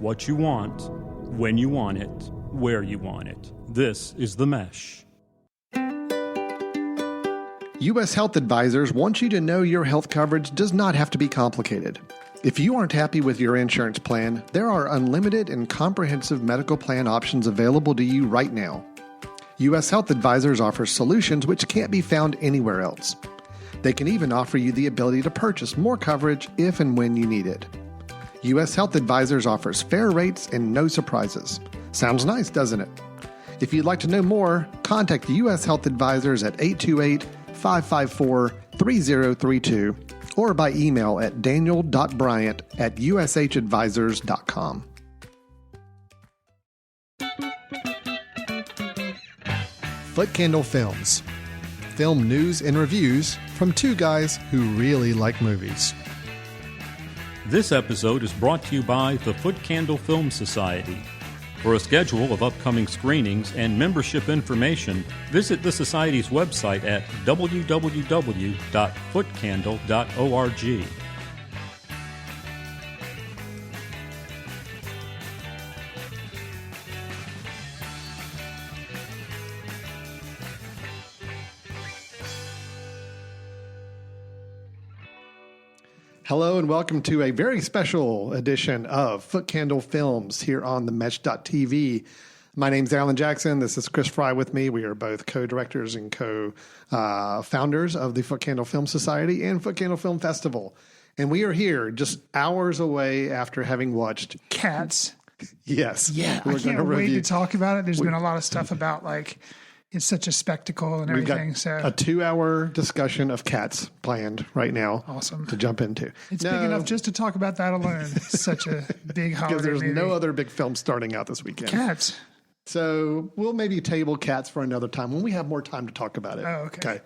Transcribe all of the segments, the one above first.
what you want, when you want it, where you want it. This is The Mesh. U.S. Health Advisors want you to know your health coverage does not have to be complicated. If you aren't happy with your insurance plan, there are unlimited and comprehensive medical plan options available to you right now. U.S. Health Advisors offers solutions which can't be found anywhere else. They can even offer you the ability to purchase more coverage if and when you need it. U.S. Health Advisors offers fair rates and no surprises. Sounds nice, doesn't it? If you'd like to know more, contact U.S. Health Advisors at 828-554-3032 or by email at daniel.bryant@ushadvisors.com. Footcandle Films. Film news and reviews from two guys who really like movies. This episode is brought to you by the Footcandle Film Society. For a schedule of upcoming screenings and membership information, visit the Society's website at www.footcandle.org. Hello and welcome to a very special edition of Footcandle Films here on the Mesh.tv. My name's Alan Jackson. This is Chris Fry with me. We are both co-directors and co-founders of the Footcandle Film Society and Footcandle Film Festival. And we are here just hours away after having watched Cats. Yes. Yeah, I can't wait to talk about it. There's been a lot of stuff about it's such a spectacle and everything. We've got a 2-hour discussion of Cats planned right now. Awesome. To jump into. It's big enough just to talk about that alone. It's such a big holiday because there's movie. no other big film starting out this weekend. Cats. So we'll maybe table Cats for another time when we have more time to talk about it. Oh, okay.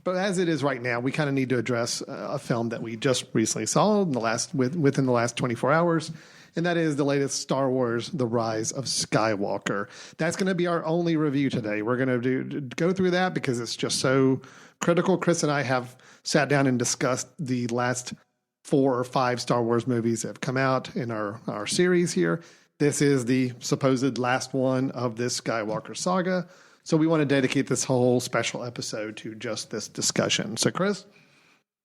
But as it is right now, we kind of need to address a film that we just recently saw within the last 24 hours. And that is the latest Star Wars, The Rise of Skywalker. That's going to be our only review today. We're going to go through that because it's just so critical. Chris and I have sat down and discussed the last 4 or 5 Star Wars movies that have come out in our series here. This is the supposed last one of this Skywalker saga. So we want to dedicate this whole special episode to just this discussion. So Chris,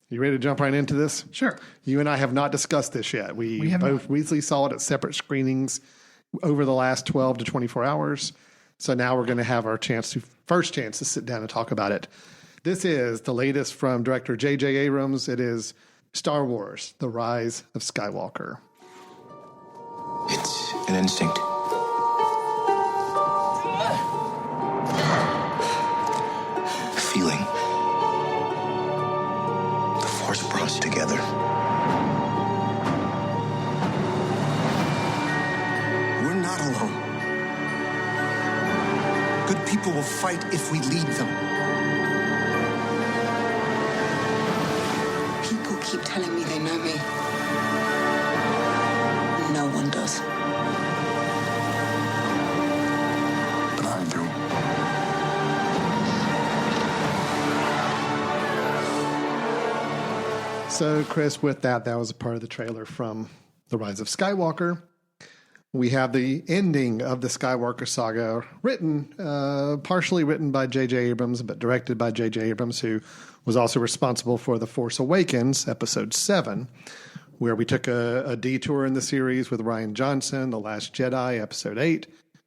you ready to jump right into this? Sure. You and I have not discussed this yet. We both recently saw it at separate screenings over the last 12 to 24 hours. So now we're going to have our first chance to sit down and talk about it. This is the latest from director J.J. Abrams. It is Star Wars, The Rise of Skywalker. It's an instinct. A feeling. Force brought us together. We're not alone. Good people will fight if we lead them. People keep telling me they know me. No one does. But I do. So, Chris, with that was a part of the trailer from The Rise of Skywalker. We have the ending of the Skywalker saga partially written by J.J. Abrams, but directed by J.J. Abrams, who was also responsible for The Force Awakens, Episode 7, where we took a detour in the series with Rian Johnson, The Last Jedi, Episode 8.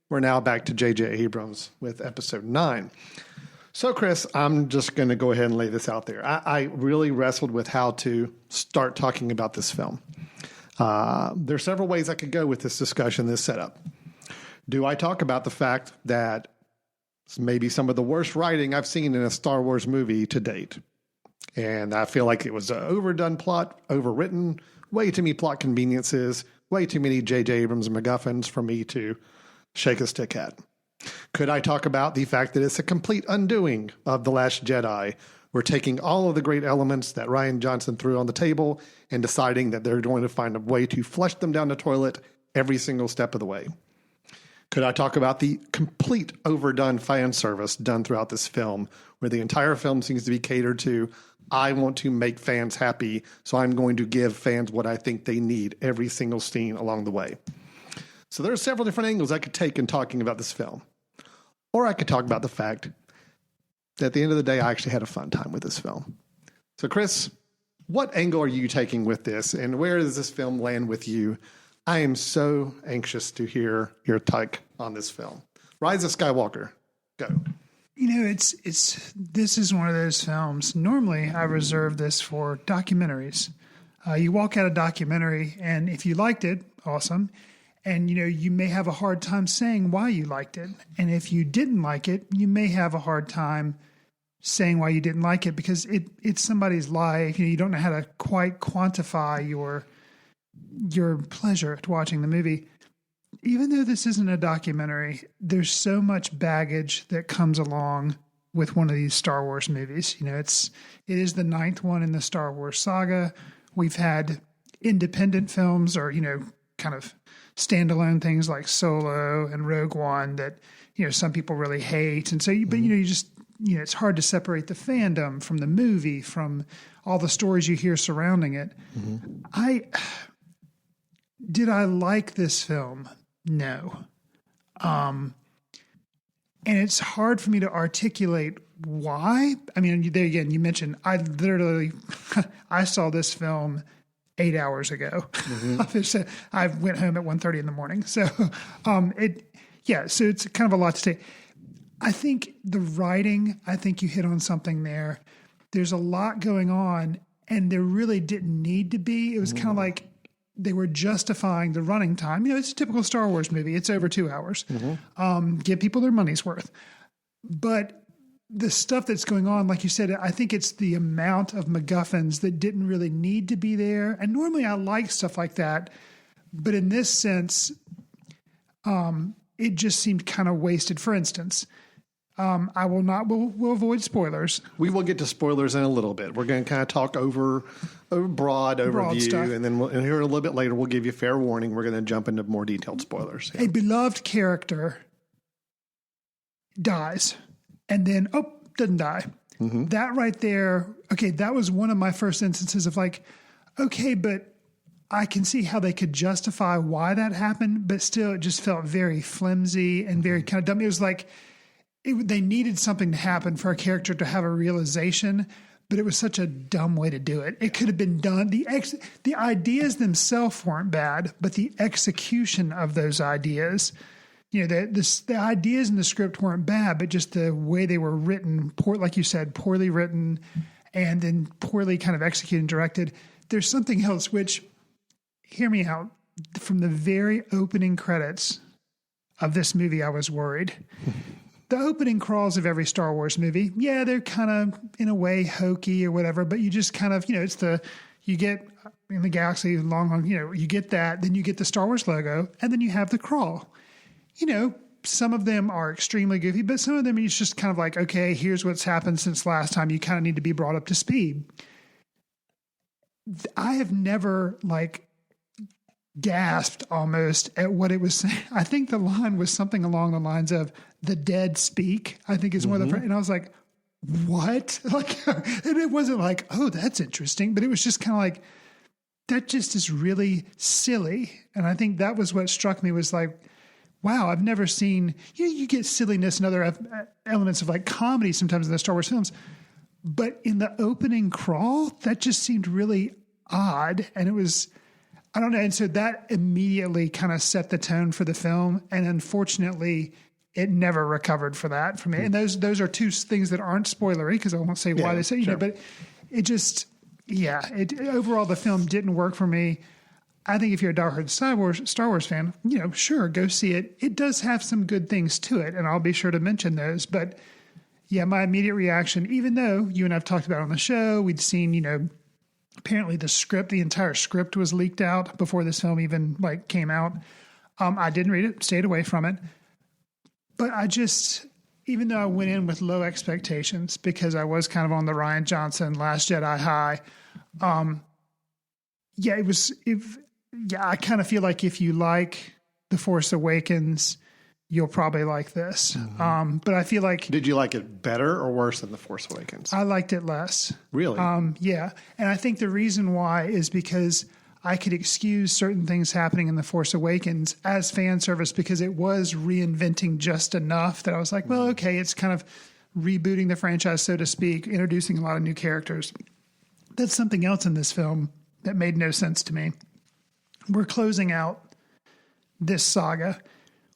We're now back to J.J. Abrams with Episode 9. So, Chris, I'm just going to go ahead and lay this out there. I really wrestled with how to start talking about this film. There are several ways I could go with this discussion, this setup. Do I talk about the fact that it's maybe some of the worst writing I've seen in a Star Wars movie to date? And I feel like it was an overdone plot, overwritten, way too many plot conveniences, way too many J.J. Abrams MacGuffins for me to shake a stick at. Could I talk about the fact that it's a complete undoing of The Last Jedi? We're taking all of the great elements that Rian Johnson threw on the table and deciding that they're going to find a way to flush them down the toilet every single step of the way. Could I talk about the complete overdone fan service done throughout this film, where the entire film seems to be catered to, I want to make fans happy, so I'm going to give fans what I think they need every single scene along the way. So there are several different angles I could take in talking about this film. Or I could talk about the fact that at the end of the day, I actually had a fun time with this film. So Chris, what angle are you taking with this, and where does this film land with you? I am so anxious to hear your take on this film. Rise of Skywalker, go. This is one of those films. Normally, I reserve this for documentaries. You walk out a documentary, and if you liked it, awesome. And, you may have a hard time saying why you liked it. And if you didn't like it, you may have a hard time saying why you didn't like it, because it's somebody's life. You don't know how to quite quantify your pleasure to watching the movie. Even though this isn't a documentary, there's so much baggage that comes along with one of these Star Wars movies. It is the 9th one in the Star Wars saga. We've had independent films or, kind of standalone things like Solo and Rogue One that, some people really hate. And so, it's hard to separate the fandom from the movie, from all the stories you hear surrounding it. Did I like this film? No. And it's hard for me to articulate why. I mean, there again, you mentioned I saw this film 8 hours ago. I went home at 1:30 in the morning. So, so it's kind of a lot to take. I think the writing, you hit on something there. There's a lot going on, and there really didn't need to be. It was kind of like they were justifying the running time. It's a typical Star Wars movie. It's over 2 hours. Give people their money's worth. But the stuff that's going on, like you said, I think it's the amount of MacGuffins that didn't really need to be there. And normally I like stuff like that. But in this sense, it just seemed kind of wasted. For instance, we'll avoid spoilers. We will get to spoilers in a little bit. We're going to kind of talk over a broad overview, stuff. And then here a little bit later, we'll give you fair warning. We're going to jump into more detailed spoilers. A beloved character dies, and then, doesn't die. That right there, that was one of my first instances of like, but I can see how they could justify why that happened, but still it just felt very flimsy and very kind of dumb. It was like, they needed something to happen for a character to have a realization, but it was such a dumb way to do it. It could have been done. The ideas themselves weren't bad, but the execution of those ideas, the ideas in the script weren't bad, but just the way they were written, like you said, poorly written and then poorly kind of executed and directed. There's something else, which, hear me out, from the very opening credits of this movie, I was worried. The opening crawls of every Star Wars movie, they're kind of, in a way, hokey or whatever, but you just kind of, you get in the galaxy long, you get that, then you get the Star Wars logo, and then you have the crawl. Some of them are extremely goofy, but some of them it's just kind of like, okay, here's what's happened since last time. You kind of need to be brought up to speed. I have never, gasped almost at what it was saying. I think the line was something along the lines of "the dead speak," I think is one of the, and I was like, what? And it wasn't like, oh, that's interesting, but it was just kind of like, that just is really silly. And I think that was what struck me, was like, wow, I've never seen, you get silliness and other elements of like comedy sometimes in the Star Wars films, but in the opening crawl, that just seemed really odd. And it was, I don't know. And so that immediately kind of set the tone for the film. And unfortunately, it never recovered for that for me. And those are two things that aren't spoilery, because I won't say why they say, but it just, overall, the film didn't work for me. I think if you're a diehard Star Wars fan, sure, go see it. It does have some good things to it, and I'll be sure to mention those. But my immediate reaction, even though you and I've talked about it on the show, we'd seen, apparently the entire script was leaked out before this film even came out. I didn't read it, stayed away from it. But I just, even though I went in with low expectations because I was kind of on the Rian Johnson Last Jedi high, I kind of feel like if you like The Force Awakens, you'll probably like this. But I feel like... Did you like it better or worse than The Force Awakens? I liked it less. Really? Yeah. And I think the reason why is because I could excuse certain things happening in The Force Awakens as fan service because it was reinventing just enough that I was like, well, okay, it's kind of rebooting the franchise, so to speak, introducing a lot of new characters. That's something else in this film that made no sense to me. We're closing out this saga.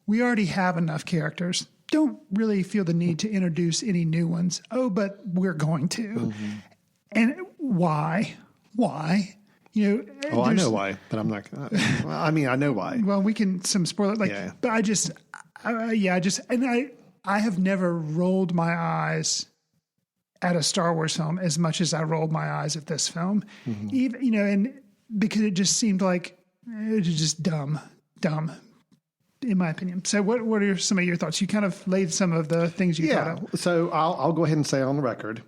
We already have enough characters. Don't really feel the need to introduce any new ones. Oh, but we're going to. Mm-hmm. And why? Why? I know why, but I'm not going to. I mean, I know why. Well, we can, some spoiler, but I have never rolled my eyes at a Star Wars film as much as I rolled my eyes at this film. Mm-hmm. Even, and because it just seemed like it was just dumb, in my opinion. So what are some of your thoughts? You kind of laid some of the things you thought of. So I'll go ahead and say on the record,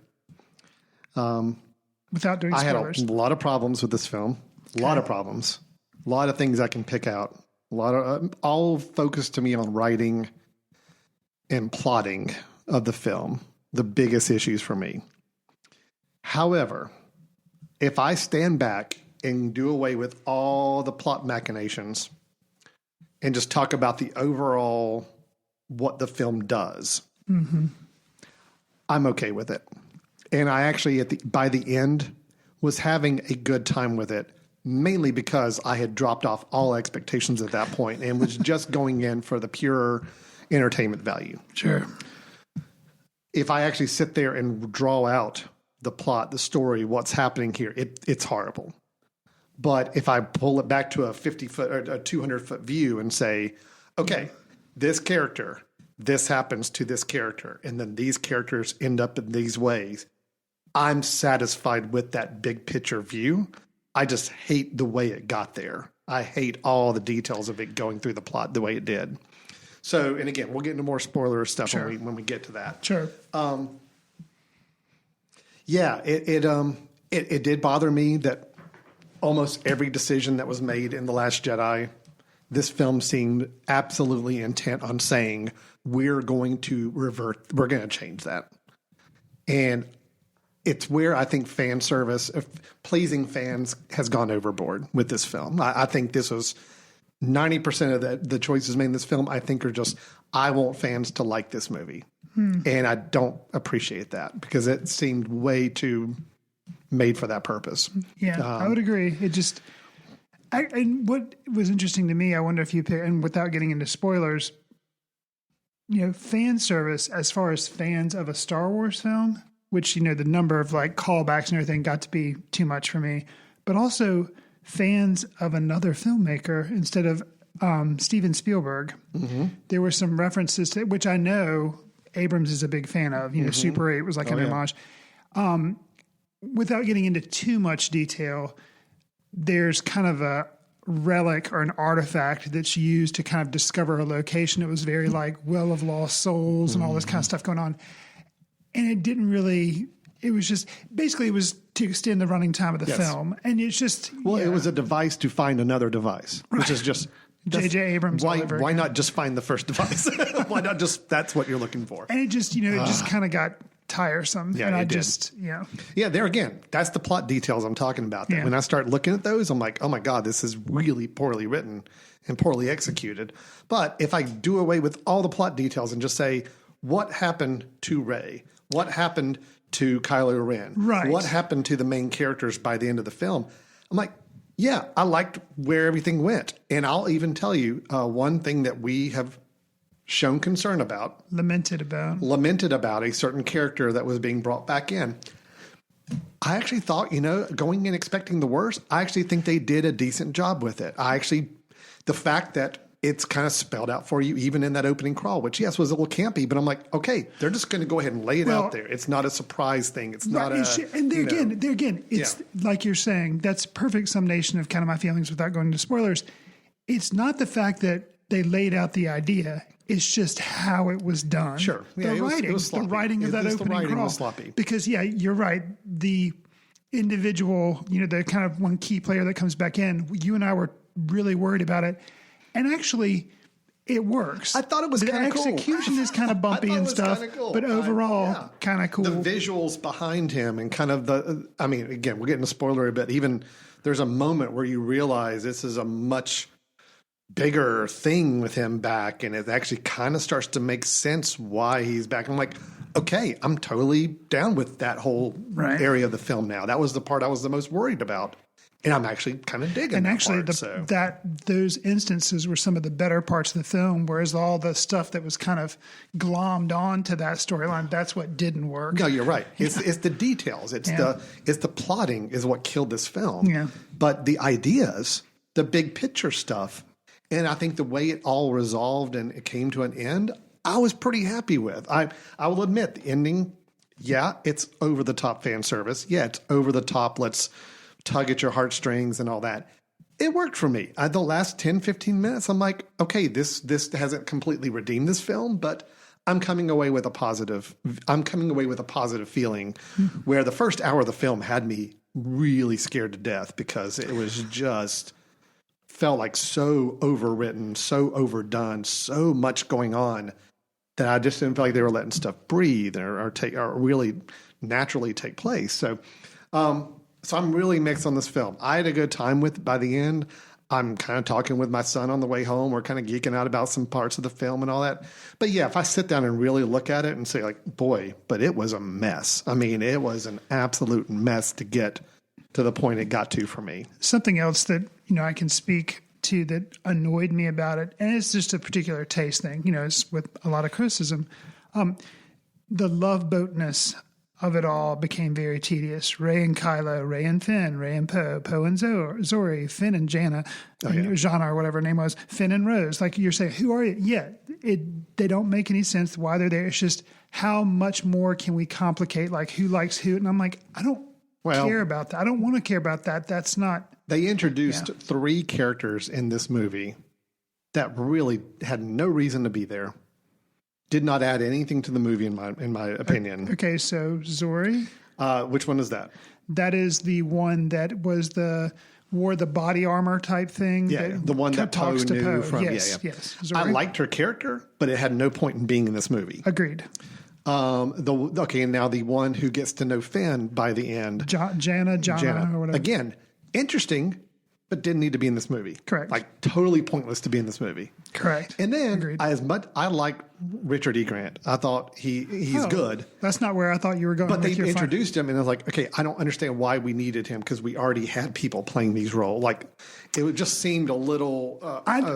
without doing spoilers. I had a lot of problems with this film. A lot of problems. A lot of things I can pick out. A lot of all focused to me on writing and plotting of the film. The biggest issues for me. However, if I stand back and do away with all the plot machinations and just talk about the overall what the film does, I'm okay with it. And I actually, by the end, was having a good time with it, mainly because I had dropped off all expectations at that point and was just going in for the pure entertainment value. Sure. If I actually sit there and draw out the plot, the story, what's happening here, it's horrible. But if I pull it back to a 50-foot or a 200-foot view and say, okay, this character, this happens to this character, and then these characters end up in these ways, I'm satisfied with that big picture view. I just hate the way it got there. I hate all the details of it going through the plot the way it did. So, and again, we'll get into more spoiler stuff when we get to that. Sure. It did bother me that almost every decision that was made in The Last Jedi, this film seemed absolutely intent on saying, we're going to revert, we're going to change that. And it's where I think fan service, pleasing fans, has gone overboard with this film. I think this was 90% of the choices made in this film, I think, are just, I want fans to like this movie. And I don't appreciate that because it seemed way too made for that purpose. Yeah, I would agree. It just, and what was interesting to me, I wonder if you pick, and without getting into spoilers, fan service as far as fans of a Star Wars film, which, the number of callbacks and everything got to be too much for me, but also fans of another filmmaker instead of Steven Spielberg. There were some references to, which I know Abrams is a big fan of. Super 8 was like an homage. Without getting into too much detail, there's kind of a relic or an artifact that's used to kind of discover a location. It was very Well of Lost Souls and all this kind of stuff going on. And it didn't really... It was just, basically it was to extend the running time of the film. And it's just... Well, it was a device to find another device, which is just... J.J. Abrams. Why not just find the first device? Why not just, that's what you're looking for? And it just, it just kind of got tiresome. Yeah, and I did. just, Yeah, there again, that's the plot details I'm talking about. When I start looking at those, I'm like, oh my God, this is really poorly written and poorly executed. But if I do away with all the plot details and just say, what happened to Rey? What happened to Kylo Ren? Right. What happened to the main characters by the end of the film? I'm like, yeah, I liked where everything went. And I'll even tell you one thing that we have shown concern about. Lamented about a certain character that was being brought back in. I actually thought, going in expecting the worst, I actually think they did a decent job with it. The fact that it's kind of spelled out for you, even in that opening crawl, which, yes, was a little campy, but I'm like, okay, they're just going to go ahead and lay it out there. It's not a surprise thing. It's not and there again, it's like you're saying, that's perfect summation of kind of my feelings without going into spoilers. It's not the fact that they laid out the idea. It's just how it was done. Sure. Yeah, the writing of that opening crawl. Was sloppy. Because, you're right. The individual, the kind of one key player that comes back in, you and I were really worried about it. And actually, it works. I thought it was kind of cool. The execution is kind of bumpy and stuff, cool. But overall, kind of cool. The visuals behind him and kind of again, we'll get into spoiler a bit, even there's a moment where you realize this is a much bigger thing with him back, and it actually kind of starts to make sense why he's back. I'm like, okay, I'm totally down with that whole area of the film now. That was the part I was the most worried about. And I'm actually kind of digging that part, those instances were some of the better parts of the film, whereas all the stuff that was kind of glommed on to that storyline, that's what didn't work. No, you're right. It's the details. It's the plotting is what killed this film. Yeah. But the ideas, the big picture stuff, and I think the way it all resolved and it came to an end, I was pretty happy with. I will admit the ending, it's over the top fan service. Yeah, it's over the top. Let's tug at your heartstrings and all that. It worked for me. The last 10, 15 minutes, I'm like, okay, this hasn't completely redeemed this film, but I'm coming away with a positive feeling where the first hour of the film had me really scared to death because it was just felt like so overwritten, so overdone, so much going on that I just didn't feel like they were letting stuff breathe or really naturally take place. So I'm really mixed on this film. I had a good time with it by the end. I'm kind of talking with my son on the way home. We're kind of geeking out about some parts of the film and all that. But yeah, if I sit down and really look at it and say like, boy, but it was a mess. I mean, it was an absolute mess to get to the point it got to for me. Something else that, I can speak to that annoyed me about it, and it's just a particular taste thing, it's with a lot of criticism. The love boatness of it all became very tedious. Rey and Kylo, Rey and Finn, Rey and Poe, Poe and Zori, Finn and Jana, Jana or whatever her name was, Finn and Rose. Like you're saying, who are you? Yeah, they don't make any sense why they're there. It's just how much more can we complicate, like who likes who? And I'm like, I don't care about that. I don't want to care about that. That's not. They introduced 3 characters in this movie that really had no reason to be there. Did not add anything to the movie, in my opinion. Okay, so Zori? Which one is that? That is the one that wore the body armor type thing. Yeah, the one that Poe knew from. Yes. Zori. I liked her character, but it had no point in being in this movie. Agreed. And now the one who gets to know Finn by the end. Jana, or whatever. Again, interesting, but didn't need to be in this movie. Correct. Like totally pointless to be in this movie. Correct. And then Agreed. I like Richard E. Grant. I thought he's good. That's not where I thought you were going. But they introduced him, and I was like, okay, I don't understand why we needed him because we already had people playing these roles. Like it just seemed a little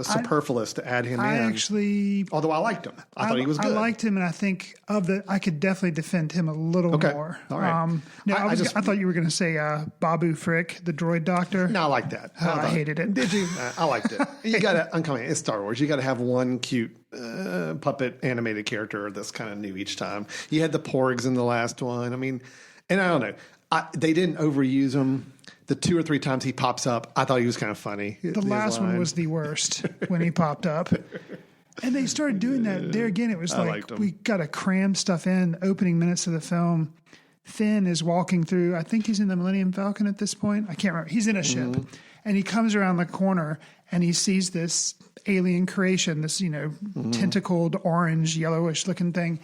superfluous to add him in. Although I liked him, I thought he was good. I liked him, and I think I could definitely defend him a little more. All right. I thought you were going to say Babu Frick, the droid doctor. No, I like that. I hated it. Did you? I liked it. You got to. I'm coming. It's Star Wars. You got to have one cute puppet animated character that's kind of new each time. You had the Porgs in the last one. I mean, and I don't know. They didn't overuse him. The 2 or 3 times he pops up, I thought he was kind of funny. The last one was the worst when he popped up. And they started doing that. There again, it was like, we got to cram stuff in. Opening minutes of the film, Finn is walking through, I think he's in the Millennium Falcon at this point. I can't remember. He's in a ship. And he comes around the corner and he sees this alien creation, this, tentacled, orange, yellowish looking thing.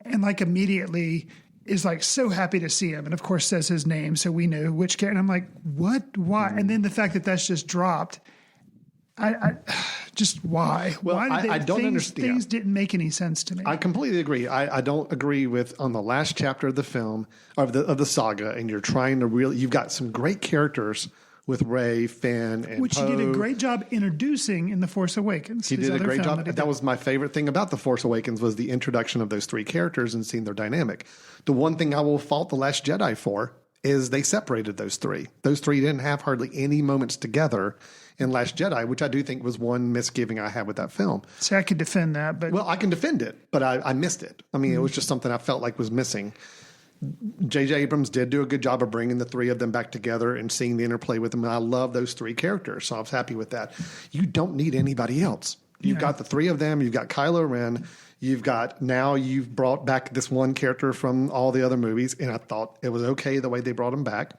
And like immediately is like so happy to see him. And of course says his name. So we know which character. And I'm like, what? Why? And then the fact that that's just dropped. I just why? Well, why did I don't understand. Things didn't make any sense to me. I completely agree. I don't agree with on the last chapter of the film of the saga, and you're trying to you've got some great characters with Rey, Finn, and which Poe. He did a great job introducing in The Force Awakens. He did a great job. That was my favorite thing about The Force Awakens was the introduction of those 3 characters and seeing their dynamic. The one thing I will fault The Last Jedi for is they separated those 3. Those 3 didn't have hardly any moments together in Last Jedi, which I do think was one misgiving I had with that film. See, I could defend that. But well, I can defend it, but I missed it. I mean, it was just something I felt like was missing. J.J. Abrams did do a good job of bringing the 3 of them back together and seeing the interplay with them. And I love those 3 characters, so I was happy with that. You don't need anybody else. You've got the 3 of them. You've got Kylo Ren. You've brought back this one character from all the other movies, and I thought it was okay the way they brought him back.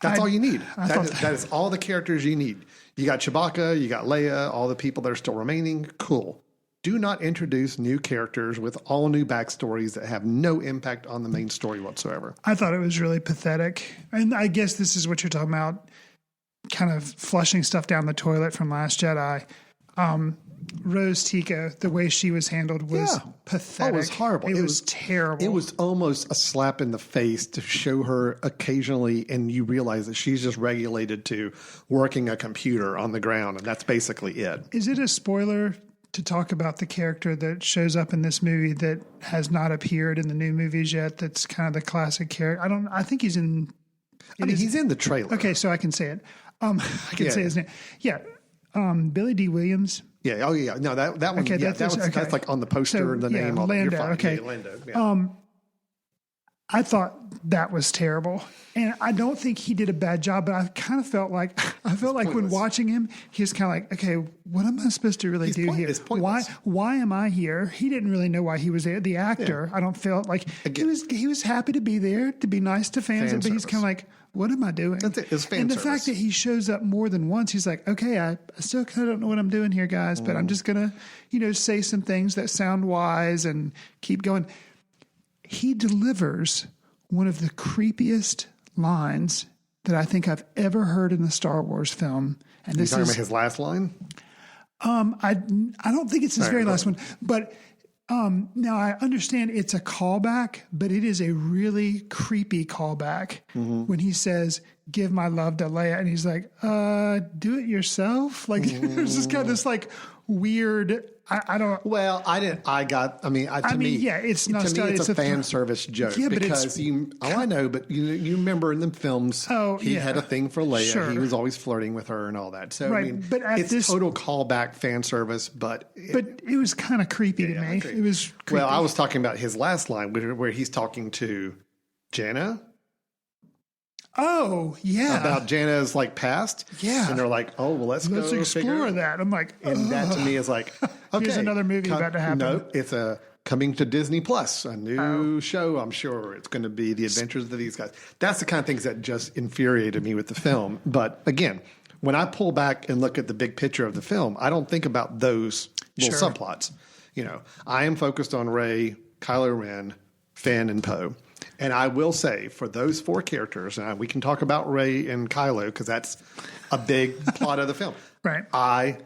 That's all you need. That is all the characters you need. You got Chewbacca, you got Leia, all the people that are still remaining. Cool. Do not introduce new characters with all new backstories that have no impact on the main story whatsoever. I thought it was really pathetic. And I guess this is what you're talking about. kind of flushing stuff down the toilet from Last Jedi. Rose Tico, the way she was handled was pathetic. Oh, it was horrible. It was terrible. It was almost a slap in the face to show her occasionally, and you realize that she's just regulated to working a computer on the ground, and that's basically it. Is it a spoiler to talk about the character that shows up in this movie that has not appeared in the new movies yet? That's kind of the classic character. I think he's in. He's in the trailer. Okay, so I can say it. I can say his name. Yeah, Billy D. Williams. Yeah. Oh, yeah. No, that one. Okay, yeah, that's like on the poster, the name. All Lando. You're fine. Okay, Yeah, Lando. Yeah. I thought that was terrible, and I don't think he did a bad job. But I kind of felt like when watching him, he's kind of like, okay, what am I supposed to really do here? Why am I here? He didn't really know why he was there. The actor, I don't feel like he was happy to be there, to be nice to fans, but he's kind of like, what am I doing? That's it. It's fan and the service. fact that he shows up more than once, he's like, okay, I still kind of don't know what I'm doing here, guys, but I'm just gonna, say some things that sound wise and keep going. He delivers one of the creepiest lines that I think I've ever heard in the Star Wars film. And this talking about his last line? I don't think it's his very last one, but now I understand it's a callback, but it is a really creepy callback when he says, "Give my love to Leia," and he's like, "Do it yourself." Like there's just kind of this like weird. I don't. Well, I didn't. To me, it's not. To me, it's a fan service joke. Yeah, but because I know, but you remember in the films, he had a thing for Leia. Sure. He was always flirting with her and all that. So right, but it's total callback fan service. But it was kind of creepy to me. It was creepy. Well, I was talking about his last line where he's talking to Jannah. Oh, yeah. About Jannah's past. Yeah. And they're like, oh, well, let's go explore that. I'm like, and that to me is like, okay. Here's another movie about to happen. No, it's coming to Disney Plus, a new show, I'm sure. It's going to be the adventures of these guys. That's the kind of things that just infuriated me with the film. But again, when I pull back and look at the big picture of the film, I don't think about those little subplots. I am focused on Rey, Kylo Ren, Finn, and Poe. And I will say, for those four characters, and we can talk about Rey and Kylo because that's a big plot of the film. Right. I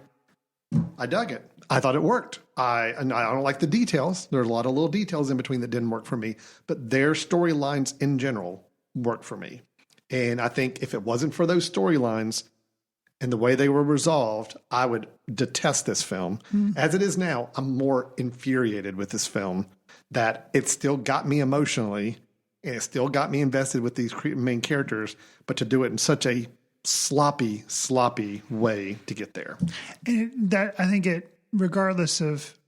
dug it. I thought it worked. I don't like the details. There's a lot of little details in between that didn't work for me, but their storylines in general worked for me. And I think if it wasn't for those storylines and the way they were resolved, I would detest this film. As it is now, I'm more infuriated with this film that it still got me emotionally. And it still got me invested with these main characters, but to do it in such a sloppy way to get there. And I think regardless of,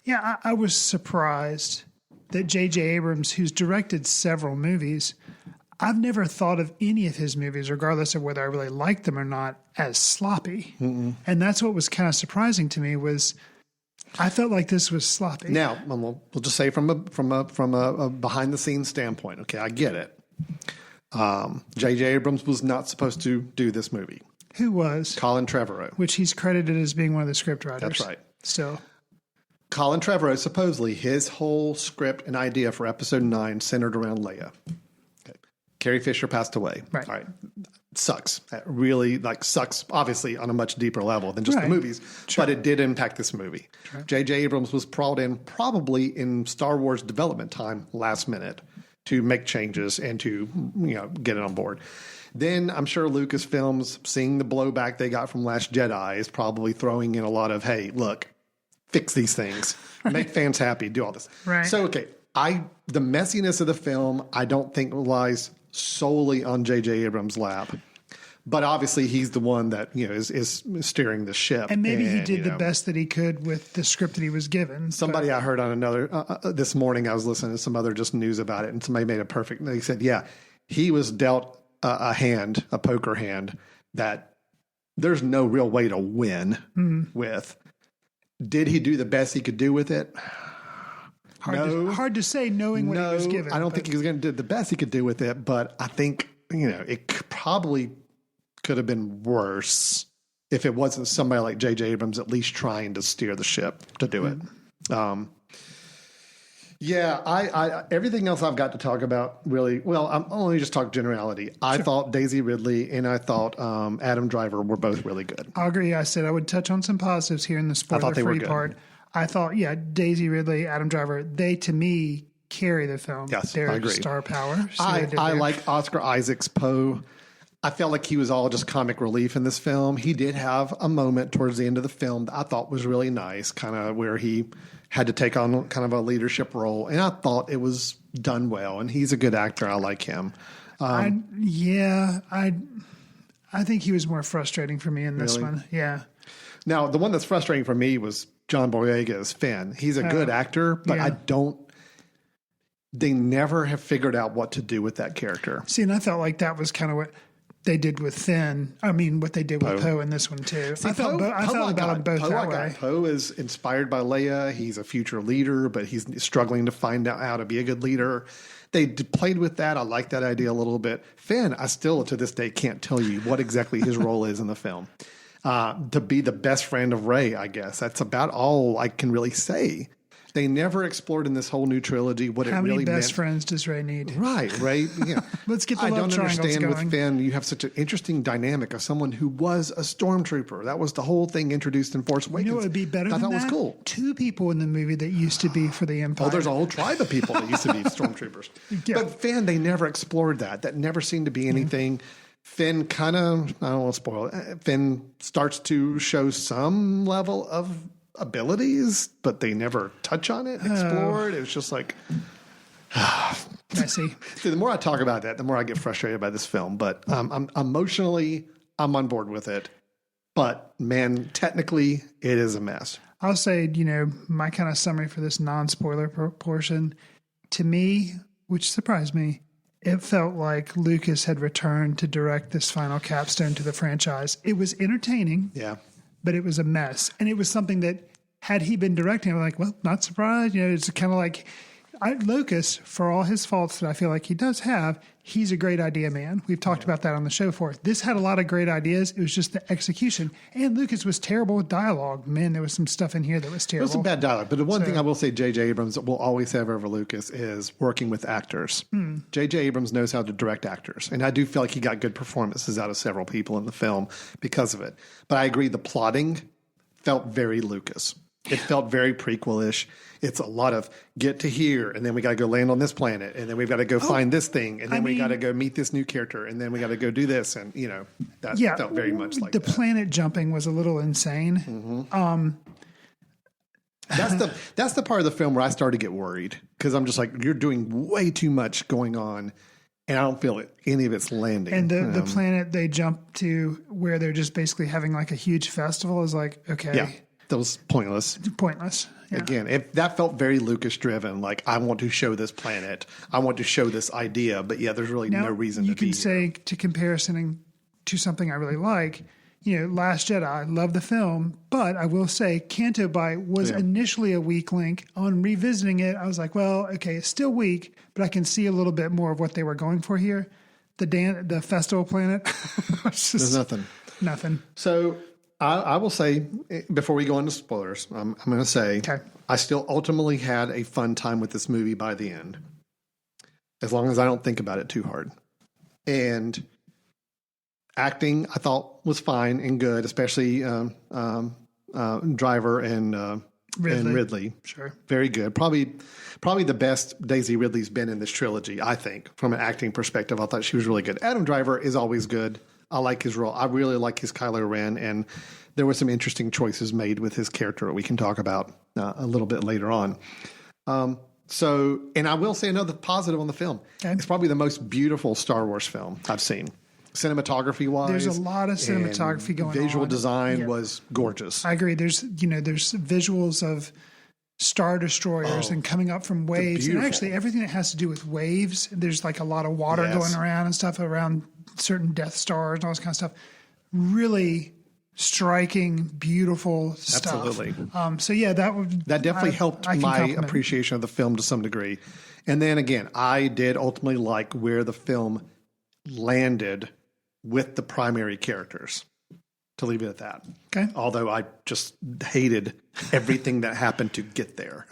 I was surprised that J.J. Abrams, who's directed several movies, I've never thought of any of his movies, regardless of whether I really liked them or not, as sloppy. And that's what was kind of surprising to me was I felt like this was sloppy. Now, we'll just say from a behind the scenes standpoint, okay, I get it. J.J. Abrams was not supposed to do this movie. Who was? Colin Trevorrow. Which he's credited as being one of the script writers. That's right. So, Colin Trevorrow, supposedly, his whole script and idea for episode 9 centered around Leia. Okay. Carrie Fisher passed away. Right. All right. Sucks. That really sucks, obviously, on a much deeper level than just the movies. Sure. But it did impact this movie. J.J. Abrams was brought in probably in Star Wars development time last minute to make changes and to get it on board. Then I'm sure Lucasfilms, seeing the blowback they got from Last Jedi, is probably throwing in a lot of, hey, look, fix these things, make fans happy, do all this. Right. So, okay, the messiness of the film, I don't think lies solely on J.J. Abrams' lap. But obviously, he's the one that is steering the ship. And maybe he did the best that he could with the script that he was given. Somebody I heard on another this morning, I was listening to some other just news about it, and somebody made it perfect. They said, he was dealt a poker hand that there's no real way to win with. Did he do the best he could do with it? Hard to say, knowing what he was given. I don't think he was going to do the best he could do with it, but I think it probably could have been worse if it wasn't somebody like J.J. Abrams at least trying to steer the ship to do it. Yeah, I everything else I've got to talk about really. Well, I'm only just talk generality. I thought Daisy Ridley and I thought Adam Driver were both really good. I'll agree. I said I would touch on some positives here in the spoiler-free part. I thought, Daisy Ridley, Adam Driver, they to me carry the film. Yes, They're I agree. Star power. I like Oscar Isaac's Poe. I felt like he was all just comic relief in this film. He did have a moment towards the end of the film that I thought was really nice, kind of where he had to take on kind of a leadership role. And I thought it was done well. And he's a good actor. I like him. I think he was more frustrating for me in this one. Yeah. Now, the one that's frustrating for me was John Boyega as Finn. He's a good actor, but they never have figured out what to do with that character. See, and I felt like that was kind of what they did with Finn. I mean, what they did with Poe in this one too. See, I felt about them both that way. Poe is inspired by Leia. He's a future leader, but he's struggling to find out how to be a good leader. They played with that. I like that idea a little bit. Finn, I still to this day can't tell you what exactly his role is in the film. To be the best friend of Rey, I guess. That's about all I can really say. They never explored in this whole new trilogy what it really meant. How many best friends does Rey need? Right, Rey. Yeah. Let's get the I love don't triangles understand going. with Finn. You have such an interesting dynamic of someone who was a stormtrooper. That was the whole thing introduced in Force Awakens. You know what would be better than that? I thought was cool. 2 people in the movie that used to be for the Empire. Oh, there's a whole tribe of people that used to be stormtroopers. Yeah. But Finn, they never explored that. That never seemed to be anything. Finn kind of, I don't want to spoil it. Finn starts to show some level of abilities, but they never touch on it, explore it. It was just like, messy. See, the more I talk about that, the more I get frustrated by this film. But I'm emotionally, I'm on board with it. But man, technically, it is a mess. I'll say, my kind of summary for this non-spoiler portion, to me, which surprised me, it felt like Lucas had returned to direct this final capstone to the franchise. It was entertaining. Yeah. But it was a mess. And it was something that, had he been directing, I'm like, well, not surprised. It's kind of like Lucas, for all his faults that I feel like he does have, he's a great idea man. We've talked about that on the show for it. This had a lot of great ideas. It was just the execution. And Lucas was terrible with dialogue. Man, there was some stuff in here that was terrible. There was some bad dialogue. But the one thing I will say J.J. Abrams will always have over Lucas is working with actors. J.J. Abrams knows how to direct actors. And I do feel like he got good performances out of several people in the film because of it. But I agree, the plotting felt very Lucas. It felt very prequel-ish. It's a lot of get to here, and then we got to go land on this planet, and then we've got to go find this thing, and then we got to go meet this new character, and then we got to go do this, and that felt very much like the that. planet jumping was a little insane. That's the part of the film where I started to get worried because I'm just like, you're doing way too much going on, and I don't feel any of it's landing. And the planet they jump to where they're just basically having like a huge festival is like, okay. Yeah. That was pointless. Pointless. Yeah. Again, that felt very Lucas driven. Like, I want to show this planet. I want to show this idea. But yeah, there's really no reason to be here. You can say, to comparison to something I really like, Last Jedi, I love the film, but I will say Canto Bight was initially a weak link. On revisiting it, I was like, well, okay, it's still weak, but I can see a little bit more of what they were going for here. The festival planet. There's nothing. So I will say, before we go into spoilers, I'm going to say, I still ultimately had a fun time with this movie by the end, as long as I don't think about it too hard. And acting, I thought, was fine and good, especially Driver and Ridley. Sure. Very good. Probably the best Daisy Ridley's been in this trilogy, I think, from an acting perspective. I thought she was really good. Adam Driver is always good. I like his role. I really like his Kylo Ren, and there were some interesting choices made with his character we can talk about a little bit later on. And I will say another positive on the film. Okay. It's probably the most beautiful Star Wars film I've seen. Cinematography-wise. There's a lot of cinematography going on. Visual design was gorgeous. I agree. There's visuals of Star Destroyers and coming up from waves. And actually everything that has to do with waves, there's like a lot of water going around and stuff around certain Death Stars and all this kind of stuff. Really striking, beautiful stuff. Absolutely. That definitely helped my appreciation of the film to some degree. And then again, I did ultimately like where the film landed with the primary characters. to leave it at that. Okay. Although I just hated everything that happened to get there.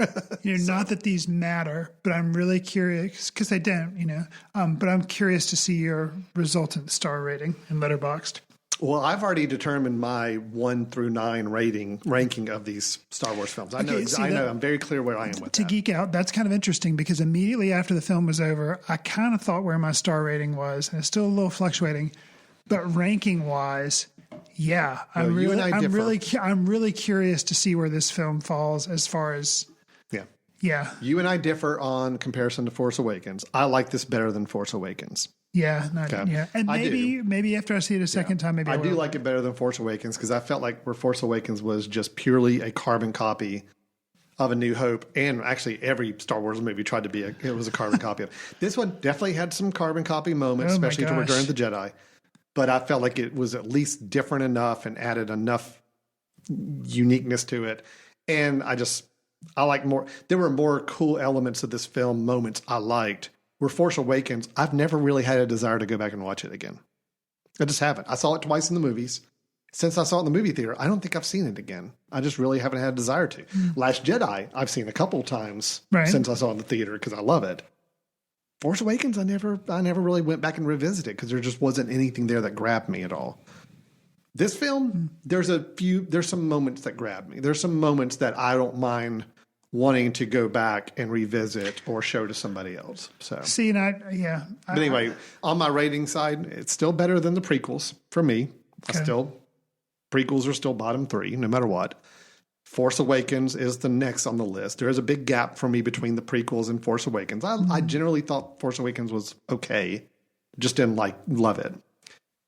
Not that these matter, but I'm really curious because they don't, but I'm curious to see your resultant star rating in Letterboxd. Well, I've already determined my 1 through 9 ranking of these Star Wars films. I know. I'm very clear where I am with to that. geek out, that's kind of interesting because immediately after the film was over, I kind of thought where my star rating was, and it's still a little fluctuating. But ranking wise, yeah, I'm really curious to see where this film falls as far as yeah. You and I differ on comparison to Force Awakens. I like this better than Force Awakens. Yeah, and maybe after I see it a second time, maybe I do like it better than Force Awakens because I felt like where Force Awakens was just purely a carbon copy of A New Hope, and actually every Star Wars movie tried to be it was a carbon copy of. This one definitely had some carbon copy moments, especially to Return of the Jedi. But I felt like it was at least different enough and added enough uniqueness to it, and I like more. There were more cool elements of this film, moments I liked. Where Force Awakens, I've never really had a desire to go back and watch it again. I just haven't. I saw it twice in the movies. Since I saw it in the movie theater, I don't think I've seen it again. I just really haven't had a desire to. Last Jedi, I've seen a couple of times since I saw it in the theater because I love it. Force Awakens, I never really went back and revisited because there just wasn't anything there that grabbed me at all. This film, there's some moments that grab me. There's some moments that I don't mind wanting to go back and revisit or show to somebody else. So see, and but anyway, on my rating side, it's still better than the prequels for me. Okay. Prequels are still bottom 3, no matter what. Force Awakens is the next on the list. There is a big gap for me between the prequels and Force Awakens. I generally thought Force Awakens was okay, just didn't love it.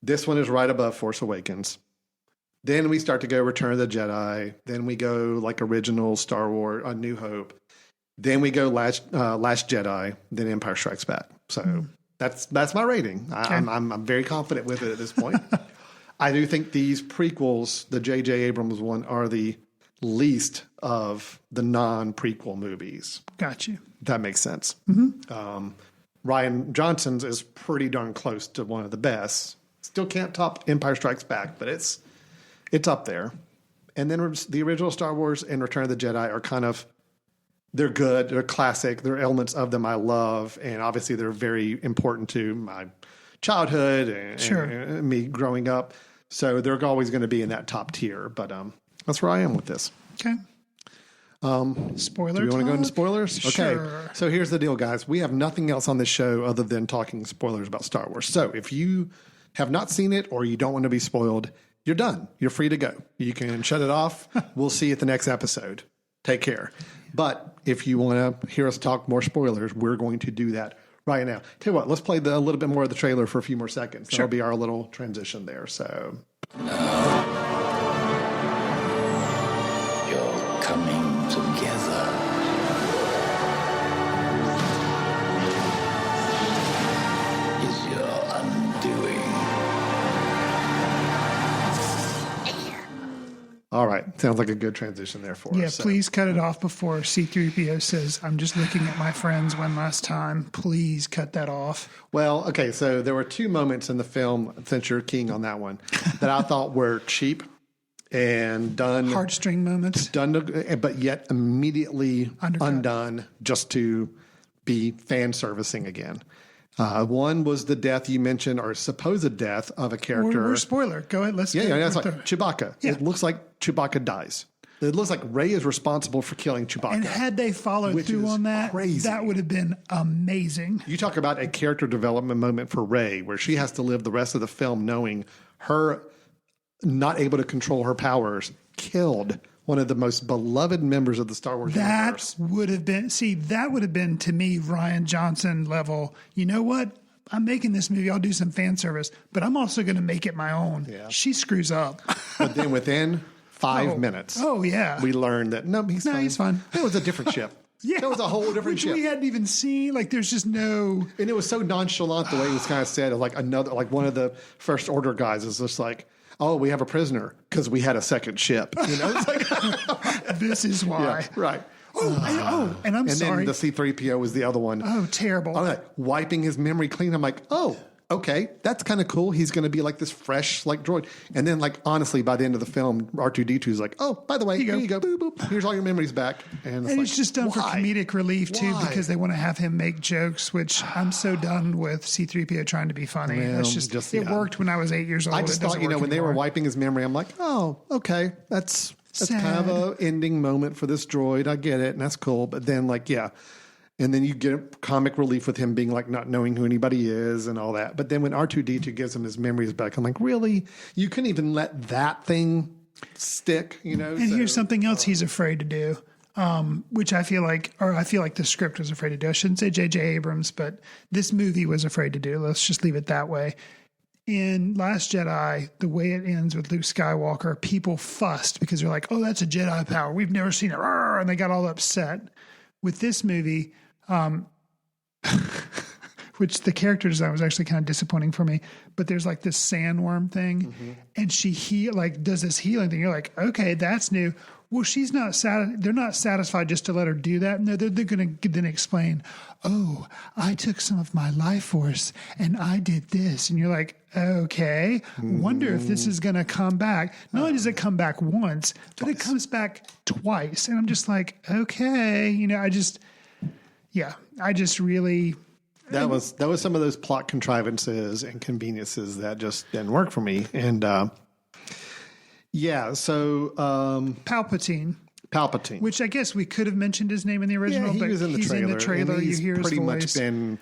This one is right above Force Awakens. Then we start to go Return of the Jedi. Then we go like original Star Wars, A New Hope. Then we go Last Jedi. Then Empire Strikes Back. So that's my rating. I'm very confident with it at this point. I do think these prequels, the J.J. Abrams one, are the least of the non-prequel movies. Got you. That makes sense. Mm-hmm. Rian Johnson's is pretty darn close to one of the best. Still can't top Empire Strikes Back, but it's up there. And then the original Star Wars and Return of the Jedi are they're good. They're classic. There are elements of them I love. And obviously they're very important to my childhood and me growing up. So they're always going to be in that top tier. But that's where I am with this. Okay. Spoiler. Do we want to go into spoilers? Sure. Okay. So here's the deal, guys. We have nothing else on this show other than talking spoilers about Star Wars. So if you have not seen it or you don't want to be spoiled, you're done. You're free to go. You can shut it off. We'll see you at the next episode. Take care. But if you want to hear us talk more spoilers, we're going to do that right now. Tell you what, let's play a little bit more of the trailer for a few more seconds. That'll be our little transition there. So, you're coming together. Is your undoing. all right. Sounds like a good transition there for us. Yeah, So, please cut it off before C-3PO says, I'm just looking at my friends one last time. Please cut that off. well, okay. So there were two moments in the film, since you're keying on that one, that I thought were cheap and done. Heartstring moments. But yet immediately Undercut. undone just to be fan servicing again. One was the death you mentioned, or supposed death of a character. We're spoiler. Go ahead. Let's Yeah, go. that's like Chewbacca. Yeah. It looks like Chewbacca dies. It looks like Rey is responsible for killing Chewbacca. And had they followed Which through is on that, crazy. that would have been amazing. You talk about a character development moment for Rey, where she has to live the rest of the film knowing her not able to control her powers killed one of the most beloved members of the Star Wars universe. That would have been to me Rian Johnson level. You know what? I'm making this movie. I'll do some fan service, but I'm also going to make it my own. Yeah. She screws up. But then within 5 minutes, we learned that he's fine. It was a different ship. Yeah, that was a whole different ship. We hadn't even seen. Like, there's just no. And it was so nonchalant the way it was kind of said. Like one of the First Order guys is just like, "Oh, we have a prisoner because we had a second ship." You know, it's like This is why. yeah, right. And I'm And sorry. then the C-3PO was the other one. Oh, terrible. I'm like wiping his memory clean. I'm like, oh, okay, that's kind of cool. He's going to be like this fresh, like droid. And then, like, honestly, by the end of the film, R2-D2 is like, oh, by the way, here you go. Boop, boop. Here's all your memories back. And it's just done for comedic relief, too, because they want to have him make jokes, which I'm so done with C-3PO trying to be funny. Well, That's just it worked when I was 8 years old. I just thought, when they were wiping his memory, I'm like, oh, okay, that's kind of an ending moment for this droid. I get it, and that's cool. But then, like, yeah. And then you get comic relief with him being like not knowing who anybody is and all that. But then when R2-D2 gives him his memories back, I'm like, really? You couldn't even let that thing stick, And here's something else he's afraid to do, which I feel like the script was afraid to do. I shouldn't say J.J. Abrams, but this movie was afraid to do. Let's just leave it that way. In Last Jedi, the way it ends with Luke Skywalker, people fussed because they're like, oh, that's a Jedi power. We've never seen it. And they got all upset. With this movie, which the character design was actually kind of disappointing for me, but there's like this sandworm thing, and she does this healing thing. You're like, okay, that's new. Well, she's not they're not satisfied just to let her do that. No, they're going to then explain, oh, I took some of my life force and I did this. And you're like, okay, wonder if this is going to come back. Not only does it come back once, but it comes back twice. And I'm just like, okay, I just really... That was some of those plot contrivances and conveniences that just didn't work for me. And, so... Palpatine. Which I guess we could have mentioned his name in the original, he but was in the he's trailer, in the trailer. And he's you hear pretty his much voice. been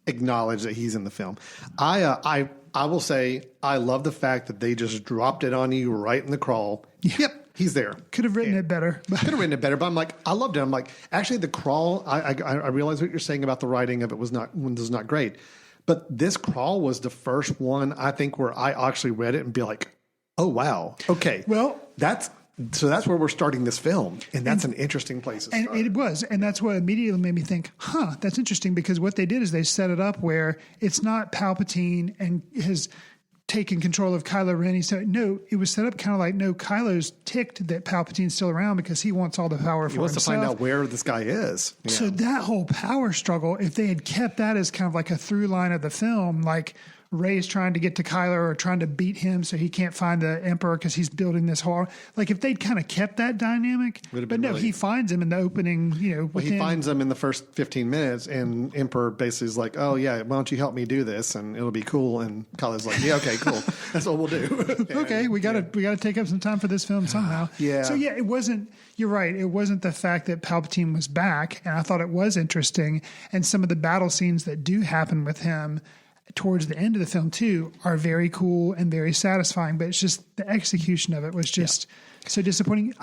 acknowledged that he's in the film. I will say I love the fact that they just dropped it on you right in the crawl. Yeah. Yep, he's there. Could have written it better. Could have written it better, but I'm like, I loved it. I'm like, actually, the crawl. I realize what you're saying about the writing of it was not great, but this crawl was the first one I think where I actually read it and be like, oh wow, okay, well, that's where we're starting this film, and that's an interesting place to start. And it was, and that's what immediately made me think, that's interesting, because what they did is they set it up where it's not Palpatine and his taking control of Kylo Ren. No, it was set up kind of like, no, Kylo's ticked that Palpatine's still around because he wants all the power for himself. He wants to find out where this guy is. Yeah. So that whole power struggle, if they had kept that as kind of like a through line of the film, like Rey's trying to get to Kylo or trying to beat him so he can't find the Emperor because he's building this whole... Like, if they'd kind of kept that dynamic... But no, he finds him in the opening, he finds him in the first 15 minutes, and Emperor basically is like, oh, yeah, why don't you help me do this, and it'll be cool. And Kylo's like, yeah, okay, cool. That's what we'll do. Okay, we got to take up some time for this film somehow. Yeah. So, yeah, it wasn't... You're right. It wasn't the fact that Palpatine was back, and I thought it was interesting. And some of the battle scenes that do happen with him towards the end of the film too are very cool and very satisfying, but it's just the execution of it was just so disappointing.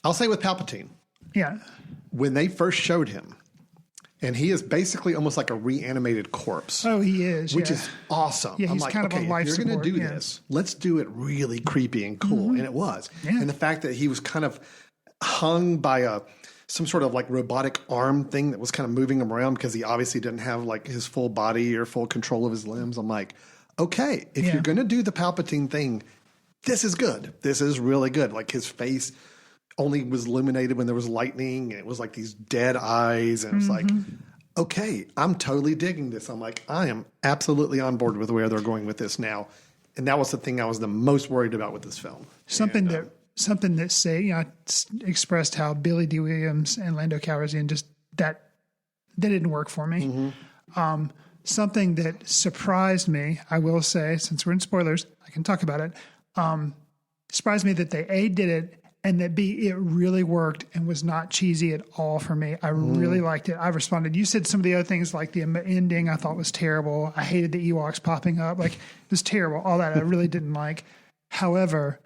I'll say with Palpatine, when they first showed him, and he is basically almost like a reanimated corpse. Oh, he is, which is awesome. Yeah, he's like, kind of on life if you're going to do this, let's do it really creepy and cool, and it was. Yeah. And the fact that he was kind of hung by some sort of like robotic arm thing that was kind of moving him around because he obviously didn't have like his full body or full control of his limbs. I'm like, okay, if you're going to do the Palpatine thing, this is good. This is really good. Like his face only was illuminated when there was lightning, and it was like these dead eyes. And it was like, okay, I'm totally digging this. I'm like, I am absolutely on board with where they're going with this now. And that was the thing I was the most worried about with this film. Something that say, I expressed how Billy D. Williams and Lando Calrissian just that didn't work for me. Something that surprised me, I will say, since we're in spoilers, I can talk about it. Surprised me that they A, did it, and that B, it really worked and was not cheesy at all for me. I really liked it. I responded. You said some of the other things, like the ending I thought was terrible. I hated the Ewoks popping up. Like, it was terrible. All that I really didn't like. However,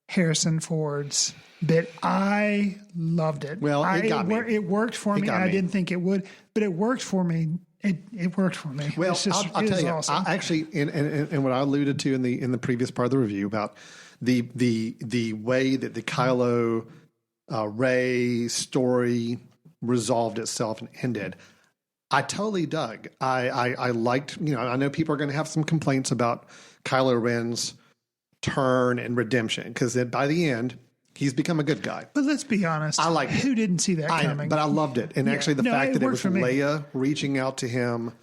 Harrison Ford's bit, I loved it. Well, it worked for me. I didn't think it would, but it worked for me. It worked for me. Well, I'll tell you, awesome. I actually, and what I alluded to in the previous part of the review about the way that the Kylo Rey story resolved itself and ended, I totally dug. I liked. I know people are going to have some complaints about Kylo Ren's turn and redemption, because by the end he's become a good guy. But let's be honest, I like who didn't see that coming? But I loved it, and actually the fact that it was Leia reaching out to him,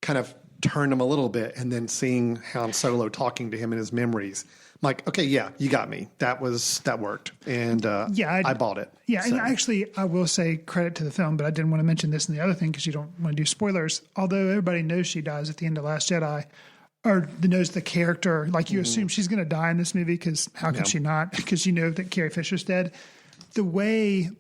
kind of turned him a little bit, and then seeing Han Solo talking to him in his memories. I'm like, okay, yeah, you got me. That worked. And I bought it. Yeah, and actually, I will say credit to the film, but I didn't want to mention this in the other thing because you don't want to do spoilers. Although everybody knows she dies at the end of Last Jedi, or knows the character, like you assume she's going to die in this movie because how could she not? Because you know that Carrie Fisher's dead. The way,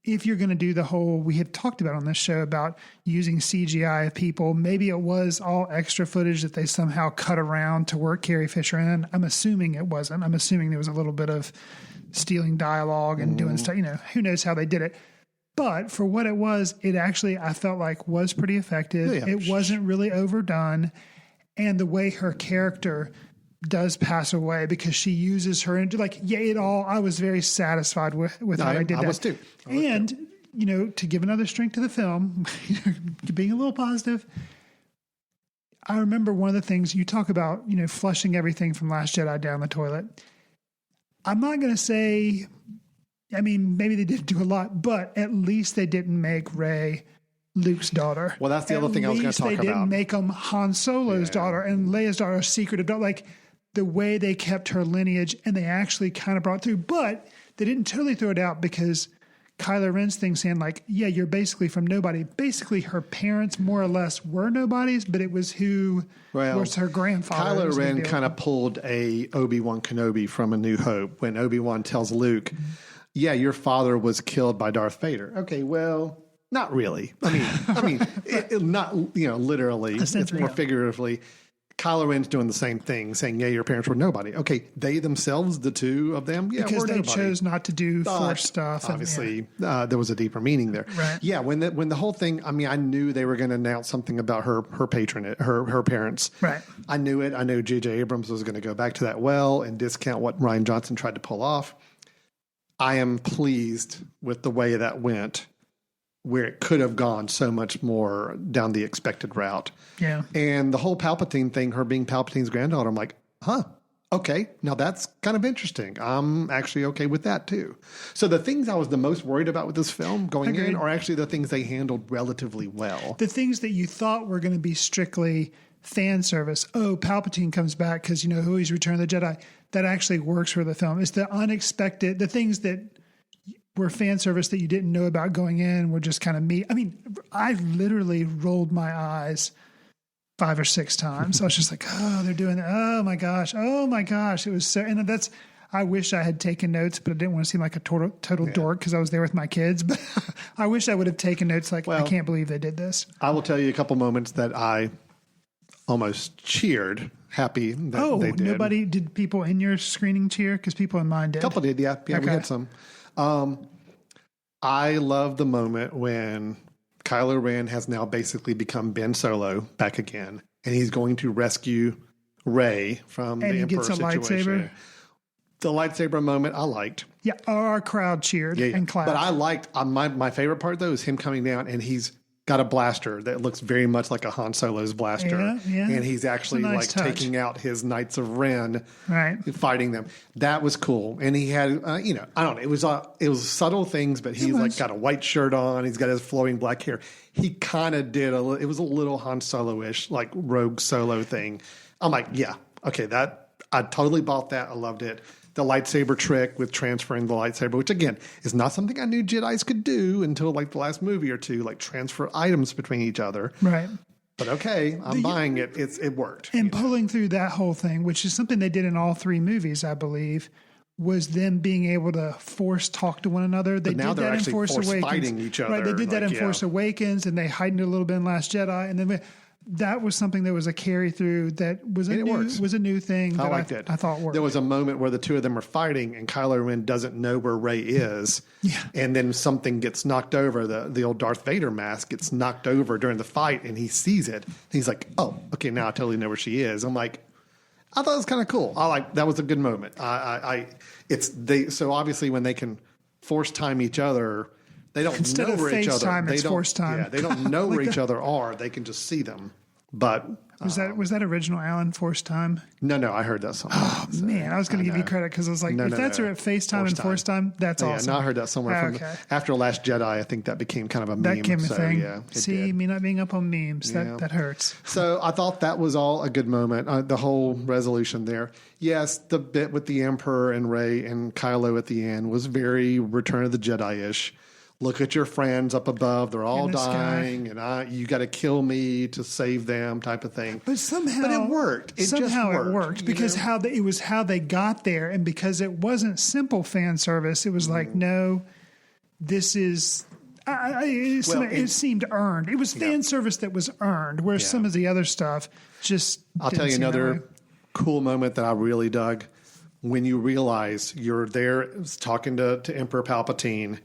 if you're going to do the whole, we have talked about on this show about using CGI of people, maybe it was all extra footage that they somehow cut around to work Carrie Fisher in. I'm assuming it wasn't. I'm assuming there was a little bit of stealing dialogue and doing stuff. You know, who knows how they did it. But for what it was, it actually, I felt like was pretty effective. Yeah. It wasn't really overdone. And the way her character does pass away because she uses her into I was very satisfied with how I did that. I was too. And, you know, to give another strength to the film, being a little positive, I remember one of the things you talk about, you know, flushing everything from Last Jedi down the toilet. I'm not going to say, I mean, maybe they didn't do a lot, but at least they didn't make Rey Luke's daughter. Well, that's the other thing I was going to talk about. They didn't make him Han Solo's daughter and Leia's daughter, a secretive daughter. Like the way they kept her lineage, and they actually kind of brought through, but they didn't totally throw it out because Kylo Ren's thing saying like, yeah, you're basically from nobody. Basically, her parents more or less were nobodies, but it was who was her grandfather. Kylo Ren kind of pulled a Obi-Wan Kenobi from A New Hope when Obi-Wan tells Luke, yeah, your father was killed by Darth Vader. Okay, well, not really. I mean, not, you know, literally. It's more figuratively. Kylo Ren's doing the same thing, saying, yeah, your parents were nobody. Okay, they themselves, the two of them, because were they nobody. chose not to do Force stuff. Obviously, there was a deeper meaning there. Right. Yeah, when the whole thing, I mean, I knew they were going to announce something about her patronage, her parents. Right. I knew it. I knew J.J. Abrams was going to go back to that well and discount what Rian Johnson tried to pull off. I am pleased with the way that went, where it could have gone so much more down the expected route. Yeah. And the whole Palpatine thing, her being Palpatine's granddaughter, I'm like, okay, now that's kind of interesting. I'm actually okay with that too. So the things I was the most worried about with this film going in are actually the things they handled relatively well. The things that you thought were going to be strictly fan service. Oh, Palpatine comes back because, you know, who he's Return of the Jedi. That actually works for the film. It's the unexpected, the things that were fan service that you didn't know about going in were just kind of me. I mean, I literally rolled my eyes 5 or 6 times. I was just like, oh, they're doing that. Oh my gosh. It was so, and that's, I wish I had taken notes, but I didn't want to seem like a total dork because I was there with my kids. But I wish I would have taken notes. Like, I can't believe they did this. I will tell you a couple moments that I almost cheered, happy that they did. Did people in your screening cheer? Because people in mine did. A couple did, yeah. Yeah, okay. We had some. I love the moment when Kylo Ren has now basically become Ben Solo back again, and he's going to rescue Rey from the Emperor situation. Lightsaber. The lightsaber moment I liked. Yeah, our crowd cheered and clapped. But I liked, my favorite part though is him coming down and he's got a blaster that looks very much like a Han Solo's blaster. Yeah. And he's actually nice touch. Taking out his Knights of Ren, fighting them. That was cool. And he had, I don't know, it was subtle things, but he's like got a white shirt on. He's got his flowing black hair. He kind of did it was a little Han Solo-ish, like Rogue Solo thing. I'm like, yeah, okay, I totally bought that. I loved it. The lightsaber trick with transferring the lightsaber, which again is not something I knew Jedis could do until like the last movie or two, like transfer items between each other. Right. But okay, I'm buying it. It worked. And pulling through that whole thing, which is something they did in all 3 movies, I believe, was them being able to force talk to one another. They did that in Force Awakens. Fighting each other. Right, they did that in Force Awakens, and they heightened it a little bit in Last Jedi, and then that was something that was a carry through that was a new thing. I liked it. I thought worked. There was a moment where the two of them are fighting, and Kylo Ren doesn't know where Rey is. Yeah. And then something gets knocked over. The old Darth Vader mask gets knocked over during the fight, and he sees it. He's like, "Oh, okay, now I totally know where she is." I'm like, I thought it was kind of cool. That was a good moment. So obviously when they can force time each other. They don't Instead know of where each other. FaceTime, it's force time. Yeah, they don't know where each other are. They can just see them. But Was that original Alan Force Time? no, I heard that somewhere. Oh, man, I was going to give you credit because I was like, if that's at FaceTime and Force Time, that's awesome. Yeah, no, I heard that somewhere. After Last Jedi, I think that became kind of a meme. That became a thing. Yeah, See, me not being up on memes, that hurts. So I thought that was all a good moment, the whole resolution there. Yes, the bit with the Emperor and Rey and Kylo at the end was very Return of the Jedi-ish. Look at your friends up above; they're all dying, and you got to kill me to save them, type of thing. But somehow, it worked. It worked because it was how they got there, and because it wasn't simple fan service. It was like, no, this is. It seemed earned. It was fan service that was earned, whereas some of the other stuff just. I'll tell you another cool moment that I really dug when you realize you're there talking to Emperor Palpatine.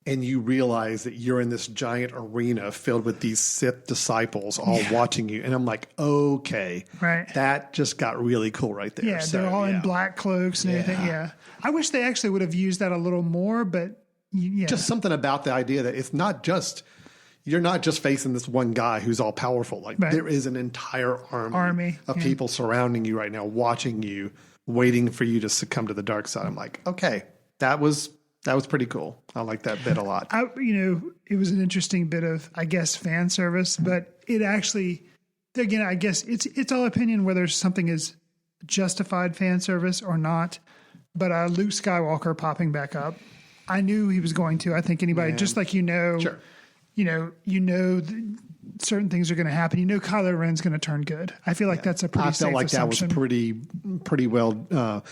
And you realize that you're in this giant arena filled with these Sith disciples all watching you. And I'm like, okay. Right. That just got really cool right there. Yeah, they're all in black cloaks and everything. Yeah. I wish they actually would have used that a little more, but just something about the idea that it's not just, you're not just facing this one guy who's all powerful. Like there is an entire army of people surrounding you right now, watching you, waiting for you to succumb to the dark side. I'm like, okay, that was pretty cool. I like that bit a lot. It was an interesting bit of, I guess, fan service, but it actually, again, I guess it's all opinion whether something is justified fan service or not. But Luke Skywalker popping back up, I knew he was going to. I think anybody, just like sure. Certain things are going to happen. Kylo Ren's going to turn good. I feel like that's a pretty safe assumption. That was pretty well.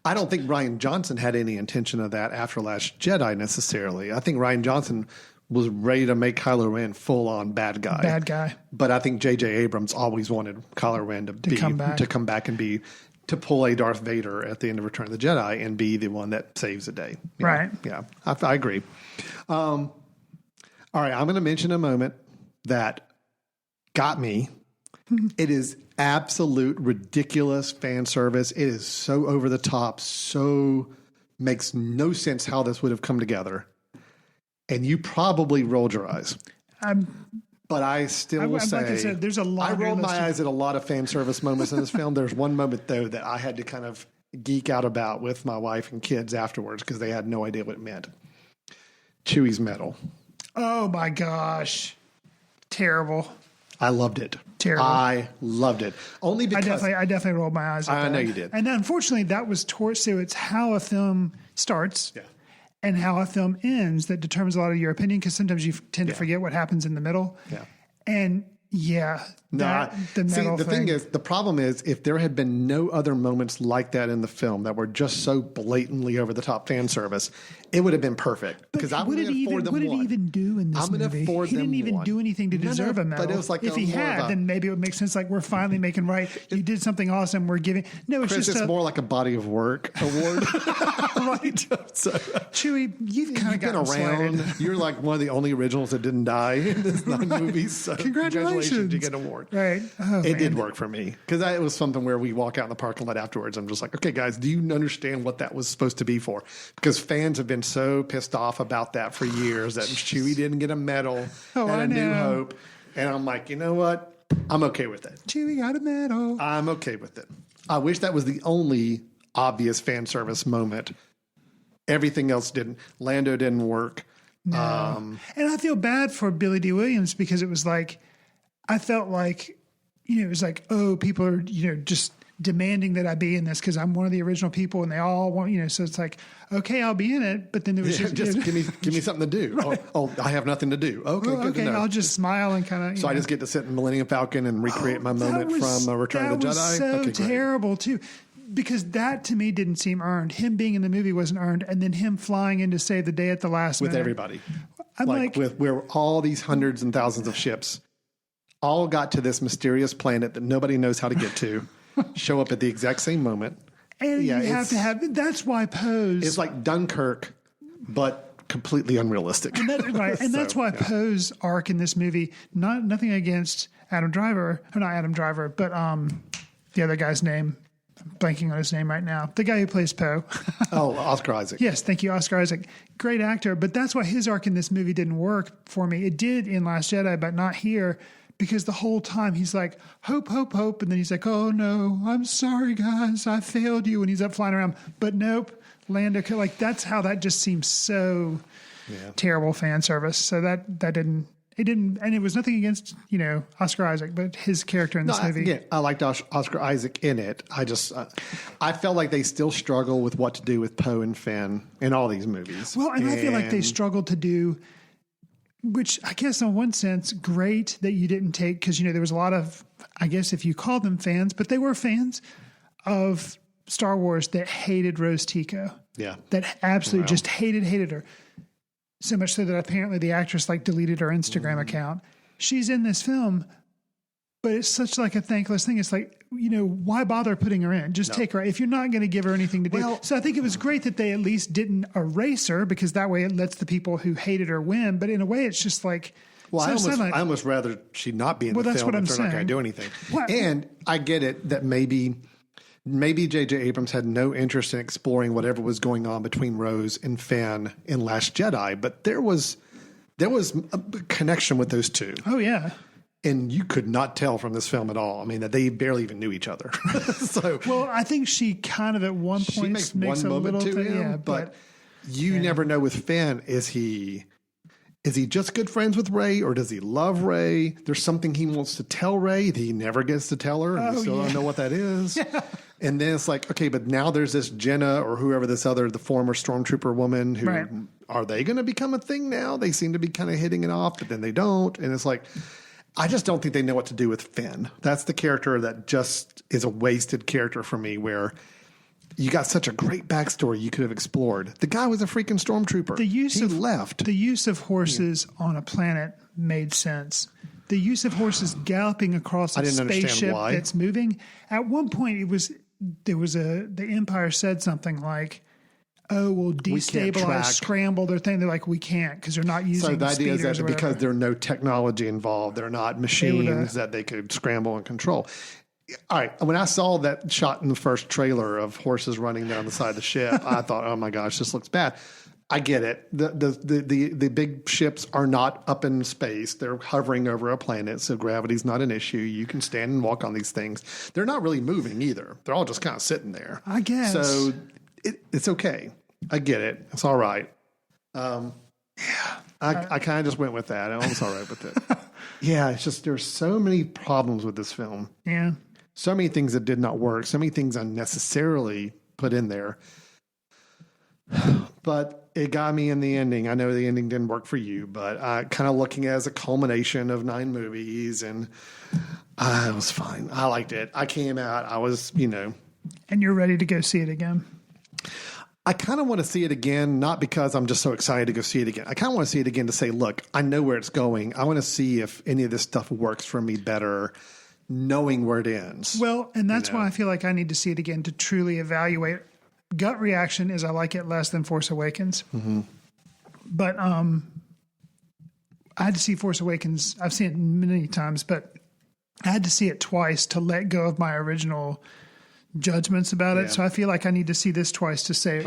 I don't think Rian Johnson had any intention of that after Last Jedi necessarily. I think Rian Johnson was ready to make Kylo Ren full on bad guy. But I think J.J. Abrams always wanted Kylo Ren to come back and to pull a Darth Vader at the end of Return of the Jedi and be the one that saves the day. Right. Yeah, I agree. All right, I'm going to mention a moment that got me. It is absolute ridiculous fan service. It is so over the top, so makes no sense how this would have come together. And you probably rolled your eyes. But I still will say, like I said, there's a lot. I rolled my eyes at a lot of fan service moments in this film. There's one moment though that I had to kind of geek out about with my wife and kids afterwards because they had no idea what it meant. Chewie's medal. Oh my gosh. Terrible. I loved it. Terrible. I loved it. Only because I definitely rolled my eyes at that. I know you did. And unfortunately, that was so it's how a film starts and how a film ends that determines a lot of your opinion because sometimes you tend to forget what happens in the middle. Yeah. And the thing is, the problem is if there had been no other moments like that in the film that were just so blatantly over the top fan service, it would have been perfect. Because I would have afforded them one. What did he even do in this movie? He didn't even do anything to deserve a medal. But it was like if he had, then maybe it would make sense. Like we're finally making right. You did something awesome. We're giving. No, it's Chris, just it's more like a body of work award. Right. So, Chewie, you've kind of been around. You're like one of the only originals that didn't die in this 9 movies. So congratulations, you get an award. Right. Oh, it did work for me because it was something where we walk out in the parking lot afterwards. I'm just like, okay, guys, do you understand what that was supposed to be for? Because fans have been so pissed off about that for years that Chewie didn't get a medal and New Hope. And I'm like, you know what? I'm okay with it. Chewie got a medal. I'm okay with it. I wish that was the only obvious fan service moment. Everything else didn't. Lando didn't work. No. And I feel bad for Billy D. Williams because it was like, I felt like, it was like, oh, people are, just demanding that I be in this because I'm one of the original people and they all want, so it's like, okay, I'll be in it. But then there was just give me something to do. Right. Oh, I have nothing to do. Okay, good to know. I'll just smile and kind of. So I just get to sit in Millennium Falcon and recreate my moment from Return of the Jedi. That was so terrible too. Because that to me didn't seem earned. Him being in the movie wasn't earned, and then him flying in to save the day at the last minute with everybody. I'm like with where all these hundreds and thousands of ships all got to this mysterious planet that nobody knows how to get to, show up at the exact same moment. And you have to have, that's why Poe's. It's like Dunkirk, but completely unrealistic. And that's why Poe's arc in this movie, nothing against Adam Driver, or not Adam Driver, but the other guy's name. I'm blanking on his name right now. The guy who plays Poe. Oscar Isaac. Yes, thank you, Oscar Isaac. Great actor, but that's why his arc in this movie didn't work for me. It did in Last Jedi, but not here because the whole time he's like, hope, hope, hope. And then he's like, oh no, I'm sorry guys, I failed you. And he's up flying around, but nope, Lando, like that's how that just seems so terrible fan service. So that didn't, and it was nothing against, Oscar Isaac, but his character in this movie. I liked Oscar Isaac in it. I felt like they still struggle with what to do with Poe and Finn in all these movies. Well, and I feel like they struggled to do, which I guess in one sense, great that you didn't take, because, there was a lot of, I guess if you call them fans, but they were fans of Star Wars that hated Rose Tico. Yeah. That absolutely just hated her. So much so that apparently the actress deleted her Instagram account. She's in this film, but it's such a thankless thing. It's why bother putting her in? Just take her. If you're not going to give her anything to do. So I think it was great that they at least didn't erase her, because that way it lets the people who hated her win. But in a way, it's just I almost rather she not be in the film if they're not going to do anything. Well, and I get it that maybe J.J. Abrams had no interest in exploring whatever was going on between Rose and Finn in Last Jedi, but there was a connection with those two. Oh yeah. And you could not tell from this film at all. I mean, that they barely even knew each other. Well, I think she kind of at one point makes one a moment little to him, but you never know with Finn. Is he just good friends with Rey, or does he love Rey? There's something he wants to tell Rey that he never gets to tell her, and we still don't know what that is. And then it's like, okay, but now there's this Jenna or whoever the former stormtrooper woman who are they going to become a thing now? They seem to be kind of hitting it off, but then they don't. And it's like, I just don't think they know what to do with Finn. That's the character that just is a wasted character for me, where you got such a great backstory you could have explored. The guy was a freaking stormtrooper. The use of horses on a planet made sense. The use of horses galloping across a spaceship that's moving. At one point, the Empire said something like, "Oh, we'll destabilize, scramble their thing." They're like, "We can't because they're not using." So the idea is that because there's no technology involved, they're not machines that they could scramble and control. All right. When I saw that shot in the first trailer of horses running down the side of the ship, I thought, "Oh my gosh, this looks bad." I get it. The big ships are not up in space. They're hovering over a planet, so gravity's not an issue. You can stand and walk on these things. They're not really moving either. They're all just kind of sitting there. I guess. So it's okay. I get it. It's all right. I kind of just went with that. I was all right with it. Yeah, it's just there's so many problems with this film. Yeah. So many things that did not work. So many things unnecessarily put in there. But it got me in the ending. I know the ending didn't work for you, but kind of looking as a culmination of 9 movies, and it was fine. I liked it. I came out. I was, And you're ready to go see it again? I kind of want to see it again, not because I'm just so excited to go see it again. I kind of want to see it again to say, look, I know where it's going. I want to see if any of this stuff works for me better, knowing where it ends. Well, and that's why I feel like I need to see it again to truly evaluate. Gut reaction is I like it less than Force Awakens. Mm-hmm. But I had to see Force Awakens. I've seen it many times, but I had to see it twice to let go of my original judgments about it. So I feel like I need to see this twice to say,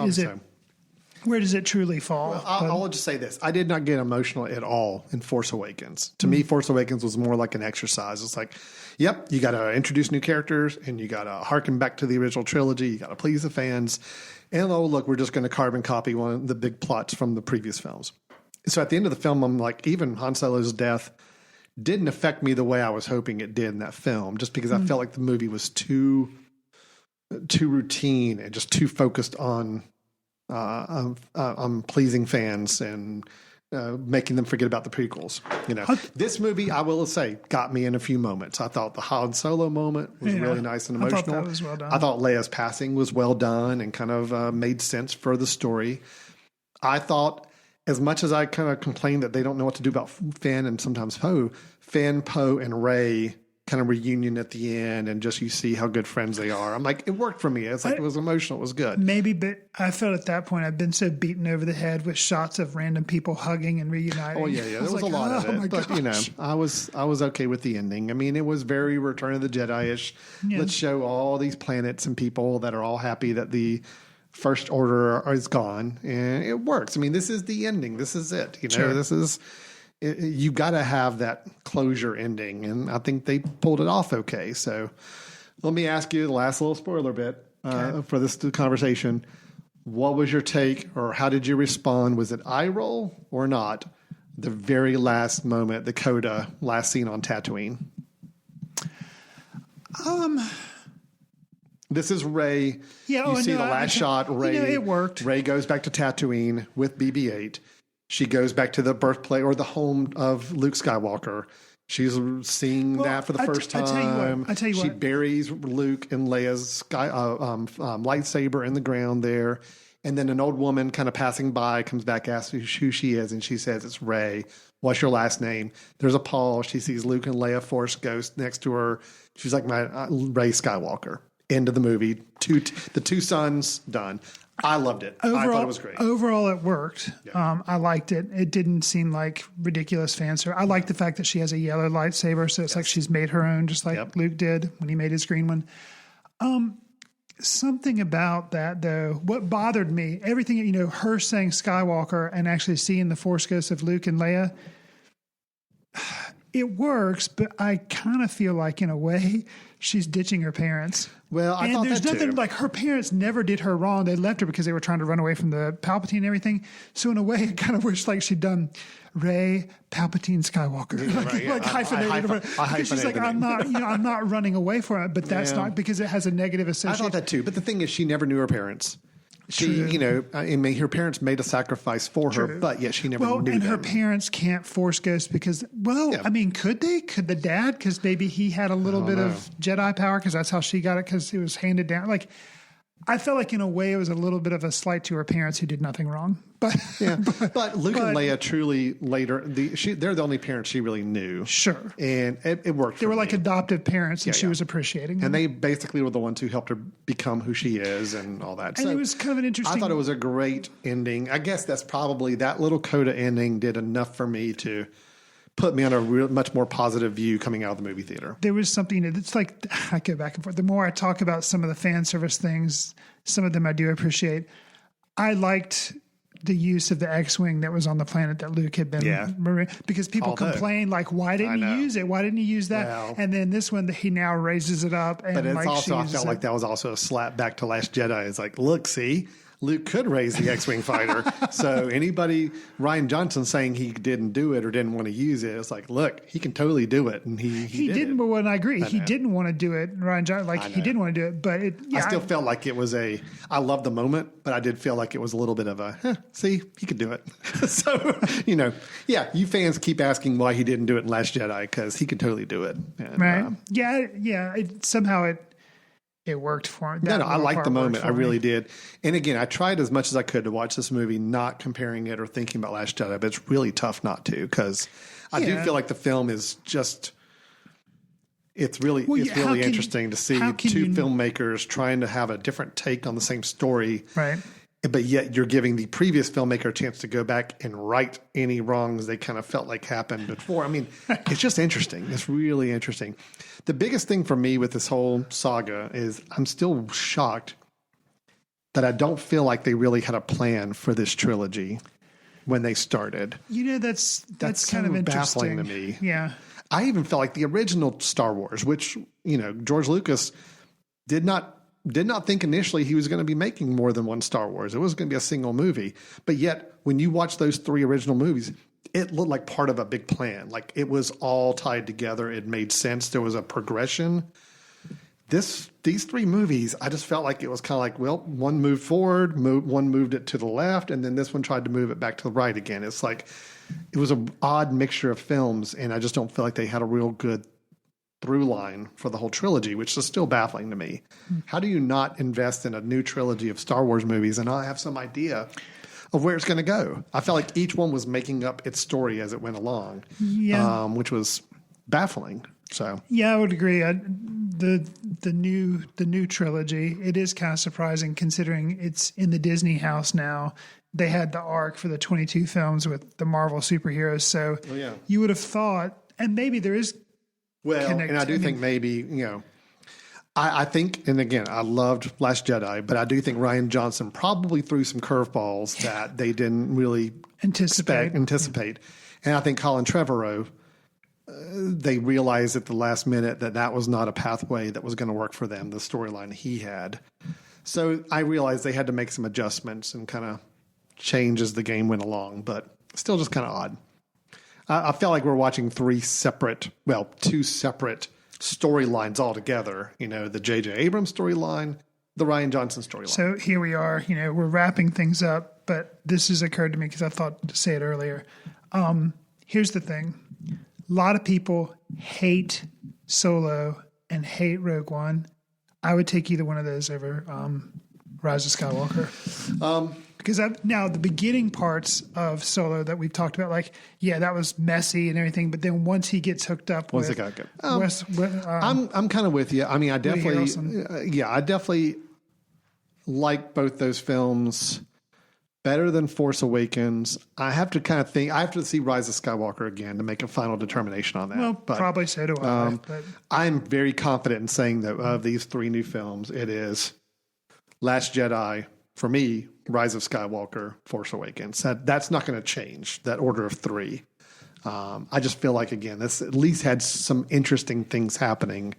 where does it truly fall? Well, I'll just say this. I did not get emotional at all in Force Awakens. To me, Force Awakens was more like an exercise. It's like, yep, you got to introduce new characters and you got to harken back to the original trilogy. You got to please the fans. And look, we're just going to carbon copy one of the big plots from the previous films. So at the end of the film, I'm like, even Han Solo's death didn't affect me the way I was hoping it did in that film, just because I felt like the movie was too routine and just too focused on pleasing fans and making them forget about the prequels. This movie, I will say, got me in a few moments. I thought the Han Solo moment was really nice and emotional. I thought that was well done. I thought Leia's passing was well done and kind of made sense for the story. I thought, as much as I kind of complain that they don't know what to do about Finn and sometimes Poe, Poe, and Rey kind of reunion at the end, and just you see how good friends they are. I'm like, it worked for me. It's like it was emotional. It was good. Maybe, but I felt at that point I'd been so beaten over the head with shots of random people hugging and reuniting. Oh yeah. There was a lot of it, but I was okay with the ending. I mean, it was very Return of the Jedi-ish. Yeah. Let's show all these planets and people that are all happy that the First Order is gone, and it works. I mean, this is the ending. This is it. This is. you got to have that closure ending, and I think they pulled it off okay. So let me ask you the last little spoiler bit for this conversation. What was your take, or how did you respond? Was it eye roll or not? The very last moment, the coda, last scene on Tatooine. This is Rey. Yeah, you see the last shot. Rey. It worked. Rey goes back to Tatooine with BB-8. She goes back to the birthplace or the home of Luke Skywalker. She's seeing that for the first time. I tell you what. She buries Luke and Leia's lightsaber in the ground there. And then an old woman kind of passing by comes back, asks who she is, and she says, "It's Rey. What's your last name?" There's a pause. She sees Luke and Leia Force Ghost next to her. She's like, "My Rey Skywalker." End of the movie. The two sons, done. I loved it. I thought it was great. Overall, it worked. Yeah. I liked it. It didn't seem like ridiculous fan service. I like the fact that she has a yellow lightsaber, so it's like she's made her own, just like Luke did when he made his green one. Something about that, though, what bothered me, everything, her saying Skywalker and actually seeing the Force ghosts of Luke and Leia, it works, but I kind of feel like, in a way, she's ditching her parents. Well, I thought there's that nothing too. like her parents never did her wrong. They left her because they were trying to run away from the Palpatine and everything. So in a way, I kind of wish like she'd done Rey, Palpatine, Skywalker, hyphenated. Because she's like, I'm not running away from it, but that's not because it has a negative association. I thought that too. But the thing is, she never knew her parents. She, her parents made a sacrifice for her, but yet she never knew and them. her parents can't force ghosts because, could they? Could the dad? Because maybe he had a little bit of Jedi power because that's how she got it because it was handed down. Like, I felt like in a way it was a little bit of a slight to her parents who did nothing wrong. But but Luke and Leia truly later, they're the only parents she really knew. Sure. And it worked. They were like adoptive parents and she was appreciating them. And they basically were the ones who helped her become who she is and all that. And so it was kind of an interesting. I thought it was a great ending. I guess that's probably that little coda ending did enough for me to put me on a much more positive view coming out of the movie theater. There was something that it's like, I go back and forth. The more I talk about some of the fan service things, some of them I do appreciate. I liked the use of the X-Wing that was on the planet that Luke had been because people complain like, why didn't he use it? Why didn't he use that? Well, and then this one, he now raises it up. And but it's also, I felt like that was also a slap back to Last Jedi. It's like, look, see, Luke could raise the X-Wing fighter. So anybody, Rian Johnson saying he didn't do it or didn't want to use it, it's like, look, he can totally do it. And he didn't, but when I agree, he didn't want to do it. Rian Johnson, he didn't want to do it, but I still felt like it was I loved the moment, but I did feel like it was a little bit of see, he could do it. So, you fans keep asking why he didn't do it in Last Jedi because he could totally do it. And, right. Somehow it worked for me. No, I liked the moment. I really did. And again, I tried as much as I could to watch this movie, not comparing it or thinking about Last Jedi, but it's really tough not to because I do feel like the film is just, it's really interesting to see two filmmakers trying to have a different take on the same story. Right. But yet you're giving the previous filmmaker a chance to go back and right any wrongs they kind of felt like happened before. I mean, it's just interesting. It's really interesting. The biggest thing for me with this whole saga is I'm still shocked that I don't feel like they really had a plan for this trilogy when they started. That's kind of interesting. Baffling to me. Yeah. I even felt like the original Star Wars, which, George Lucas did not think initially he was going to be making more than one Star Wars. It was going to be a single movie. But yet, when you watch those three original movies, it looked like part of a big plan. Like it was all tied together. It made sense. There was a progression. These three movies, I just felt like it was kind of like, well, one moved forward, one moved it to the left, and then this one tried to move it back to the right again. It's like it was an odd mixture of films, and I just don't feel like they had a real good through line for the whole trilogy, which is still baffling to me. How do you not invest in a new trilogy of Star Wars movies and not have some idea of where it's going to go? I felt like each one was making up its story as it went along, which was baffling. So I would agree. The new trilogy, it is kind of surprising considering it's in the Disney house now. They had the arc for the 22 films with the Marvel superheroes. So you would have thought, and maybe there is. Well, and I do think maybe, I think, and again, I loved Last Jedi, but I do think Rian Johnson probably threw some curveballs that they didn't really anticipate. And I think Colin Trevorrow, they realized at the last minute that was not a pathway that was going to work for them, the storyline he had. So I realized they had to make some adjustments and kind of change as the game went along, but still just kind of odd. I felt like we're watching two separate storylines altogether. The J.J. Abrams storyline, the Rian Johnson storyline. So here we are, we're wrapping things up, but this has occurred to me because I thought to say it earlier. Here's the thing. A lot of people hate Solo and hate Rogue One. I would take either one of those over Rise of Skywalker. Because now the beginning parts of Solo that we've talked about, that was messy and everything. But then once he gets hooked up once with, it got good, I'm kind of with you. I mean, I definitely like both those films better than Force Awakens. I have to kind of think. I have to see Rise of Skywalker again to make a final determination on that. Well, probably so do I. But I'm very confident in saying that of these three new films, it is Last Jedi for me, Rise of Skywalker, Force Awakens. That's not going to change that order of three. I just feel like, again, this at least had some interesting things happening,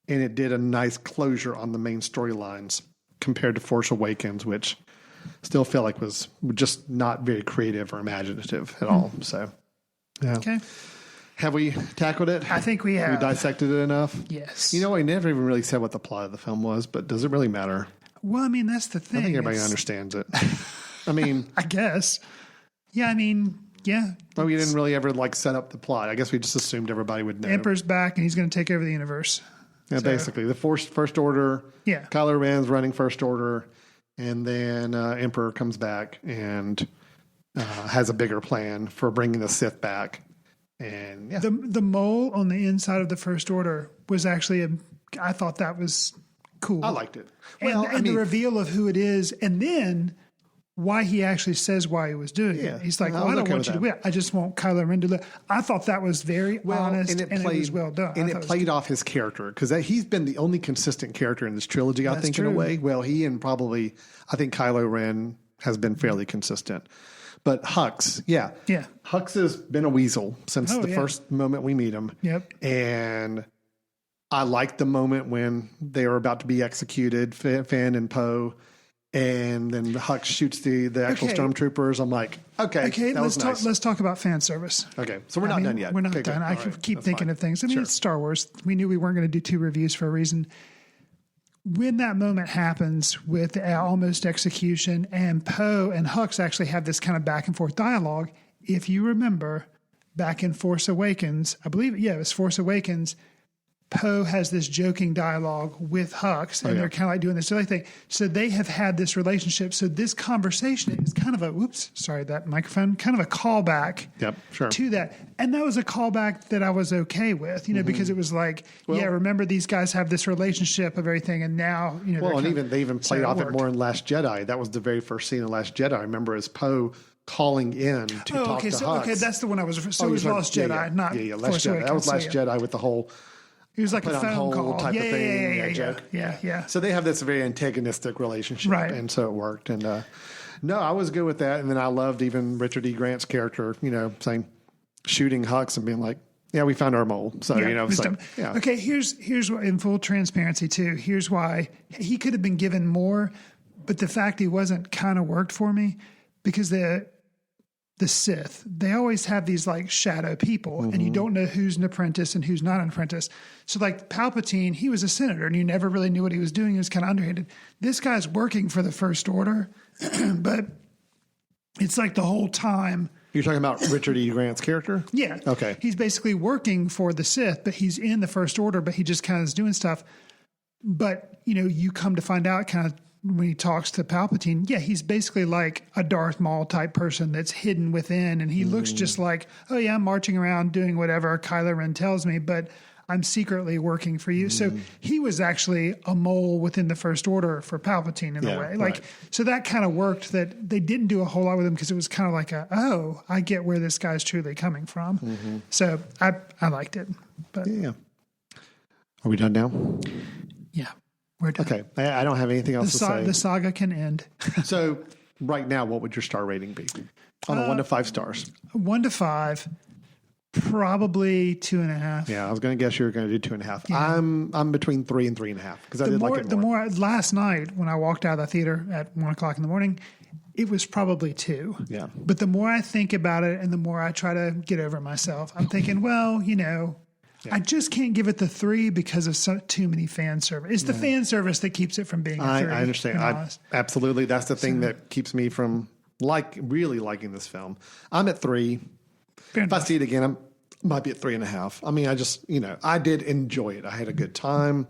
and it did a nice closure on the main storylines compared to Force Awakens, which still felt like was just not very creative or imaginative at all. So, yeah. Okay. Have we tackled it? I think we have. We dissected it enough? Yes. We never even really said what the plot of the film was, but does it really matter? Well, I mean, that's the thing. I think everybody understands it. I mean, I guess. Yeah, I mean, yeah. Well, we didn't really ever set up the plot. I guess we just assumed everybody would know. Emperor's back and he's going to take over the universe. Yeah, basically. The First Order. Yeah. Kylo Ren's running First Order. And then Emperor comes back and has a bigger plan for bringing the Sith back. And yeah. The mole on the inside of the First Order was actually I thought that was cool. I liked it. Well, and the reveal of who it is, and then why he actually says why he was doing it. He's like, well, I don't want you to win. I just want Kylo Ren to live. I thought that was very honest, and it was well done. And it played off his character, because he's been the only consistent character in this trilogy, I think, in a way. Well, I think Kylo Ren has been fairly consistent. But Hux, Hux has been a weasel since the first moment we meet him. Yep. And I liked the moment when they were about to be executed, Finn and Poe, and then Hux shoots the actual stormtroopers. I'm like, okay, that was nice. Let's talk about fan service. Okay, so we're not done yet. We're not done. I keep thinking of things. I mean, it's Star Wars. We knew we weren't going to do 2 reviews for a reason. When that moment happens with the almost execution, and Poe and Hux actually have this kind of back and forth dialogue, if you remember back in Force Awakens, I believe, it was Force Awakens, Poe has this joking dialogue with Hux, and they're kind of doing this silly thing. So they have had this relationship. So this conversation is kind of that microphone, kind of a callback to that. And that was a callback that I was okay with, because it was like, remember these guys have this relationship of everything, and now, they even played off it more in Last Jedi. That was the very first scene in Last Jedi. I remember as Poe calling in to talk to Hux. Okay, that's the one I was. So it was Lost Jedi, not Last Jedi. That was Last Jedi with the whole. It was like a phone call type of thing. Joke. Yeah. So they have this very antagonistic relationship, and so it worked. And no, I was good with that. And then I loved even Richard E. Grant's character, saying, shooting Hux and being like, "Yeah, we found our mole." So Okay, here's what, in full transparency too. Here's why he could have been given more, but the fact he wasn't kind of worked for me, because the Sith, they always have these shadow people, and you don't know who's an apprentice and who's not an apprentice. So Palpatine, he was a senator and you never really knew what he was doing. He was kind of underhanded. This guy's working for the First Order, but it's the whole time. You're talking about Richard E. Grant's character? Yeah. Okay. He's basically working for the Sith, but he's in the First Order, but he just kind of is doing stuff. But, you come to find out kind of when he talks to Palpatine, he's basically like a Darth Maul type person that's hidden within, and he looks just like, I'm marching around doing whatever Kylo Ren tells me, but I'm secretly working for you. So he was actually a mole within the First Order for Palpatine in a way. So that kind of worked, that they didn't do a whole lot with him, because it was kind of like I get where this guy's truly coming from. So I liked it. But are we done now? Yeah. We're done. Okay, I don't have anything else to say. The saga can end. So right now, what would your star rating be on a 1 to 5 stars? 1 to 5, probably 2.5. Yeah, I was going to guess you were going to do 2.5. Yeah. I'm between 3 and 3.5 because I did like it more. Last night when I walked out of the theater at 1 o'clock in the morning, it was probably 2. Yeah. But the more I think about it and the more I try to get over myself, I'm thinking, well, I just can't give it the 3 because of too many fan service. It's the fan service that keeps it from being a 3. I understand. Absolutely. That's the thing that keeps me from really liking this film. I'm at 3. If I see it again, I might be at 3.5. I mean, I did enjoy it. I had a good time.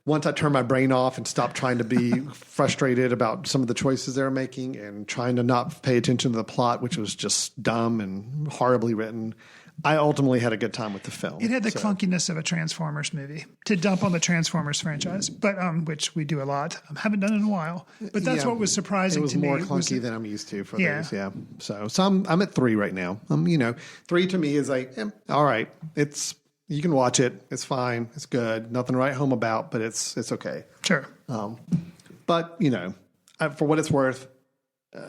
Once I turned my brain off and stopped trying to be frustrated about some of the choices they were making and trying to not pay attention to the plot, which was just dumb and horribly written, I ultimately had a good time with the film. It had the clunkiness of a Transformers movie to dump on the Transformers franchise, but which we do a lot. I haven't done it in a while, but that's what was surprising to me. It was more clunky than I'm used to for these. Yeah. So I'm at 3 right now. 3 to me is like, all right, you can watch it. It's fine. It's good. Nothing to write home about, but it's okay. Sure. But for what it's worth,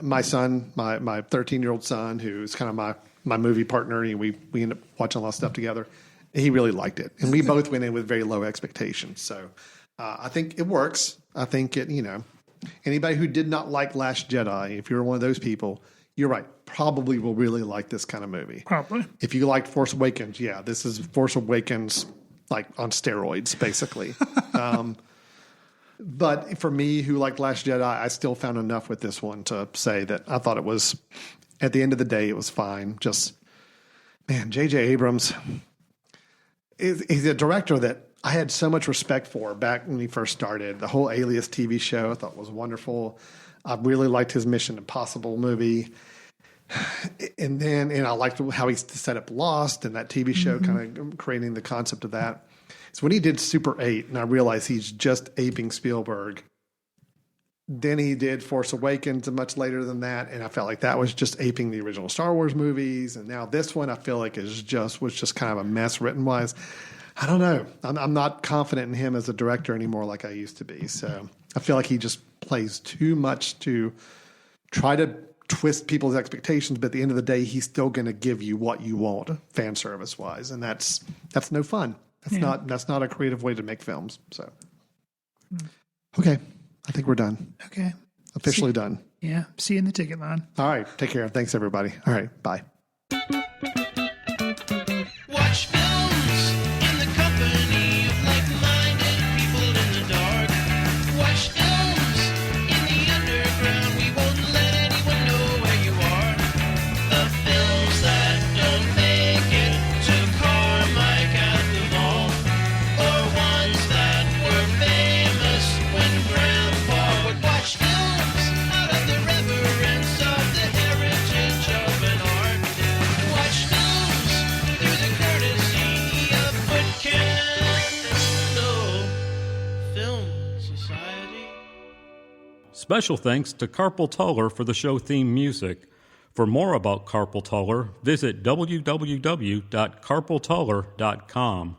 my son, my 13-year-old son, who's kind of my movie partner, and we end up watching a lot of stuff together. He really liked it, and we both went in with very low expectations. So I think it works. I think anybody who did not like Last Jedi, if you're one of those people, you're right, probably will really like this kind of movie. Probably. If you liked Force Awakens, yeah, this is Force Awakens like on steroids, basically. But for me, who liked Last Jedi, I still found enough with this one to say that I thought it was, at the end of the day, it was fine. Just, man, J.J. Abrams, he's a director that I had so much respect for back when he first started. The whole Alias TV show I thought was wonderful. I really liked his Mission Impossible movie. And I liked how he set up Lost and that TV show, kind of creating the concept of that. So when he did Super 8, and I realized he's just aping Spielberg, then he did Force Awakens much later than that, and I felt like that was just aping the original Star Wars movies. And now this one, I feel like was just kind of a mess written wise. I don't know. I'm not confident in him as a director anymore like I used to be. So I feel like he just plays too much to try to twist people's expectations, but at the end of the day, he's still going to give you what you want, fan service wise, and that's no fun. That's not a creative way to make films. So, okay, I think we're done. Okay, officially done. Yeah, see you in the ticket line. All right, take care. Thanks, everybody. All right, bye. Watch films in the company of like-minded people in the dark. Watch films in the underground. We won't let anyone know where you are. The films that don't make it to Carmike at the mall, or ones that were famous when Grandpa would watch films out of the reverence of the heritage of an art. Watch films through the courtesy of Footcandle Film Society. Special thanks to Carpal Tuller for the show theme music. For more about Carpal Tuller, visit www.carpaltuller.com.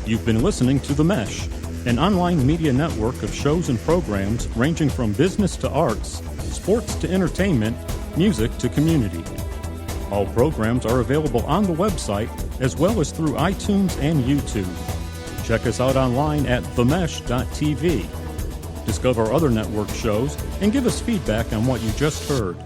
You've been listening to The Mesh, an online media network of shows and programs ranging from business to arts, sports to entertainment, music to community. All programs are available on the website as well as through iTunes and YouTube. Check us out online at themesh.tv. Discover other network shows and give us feedback on what you just heard.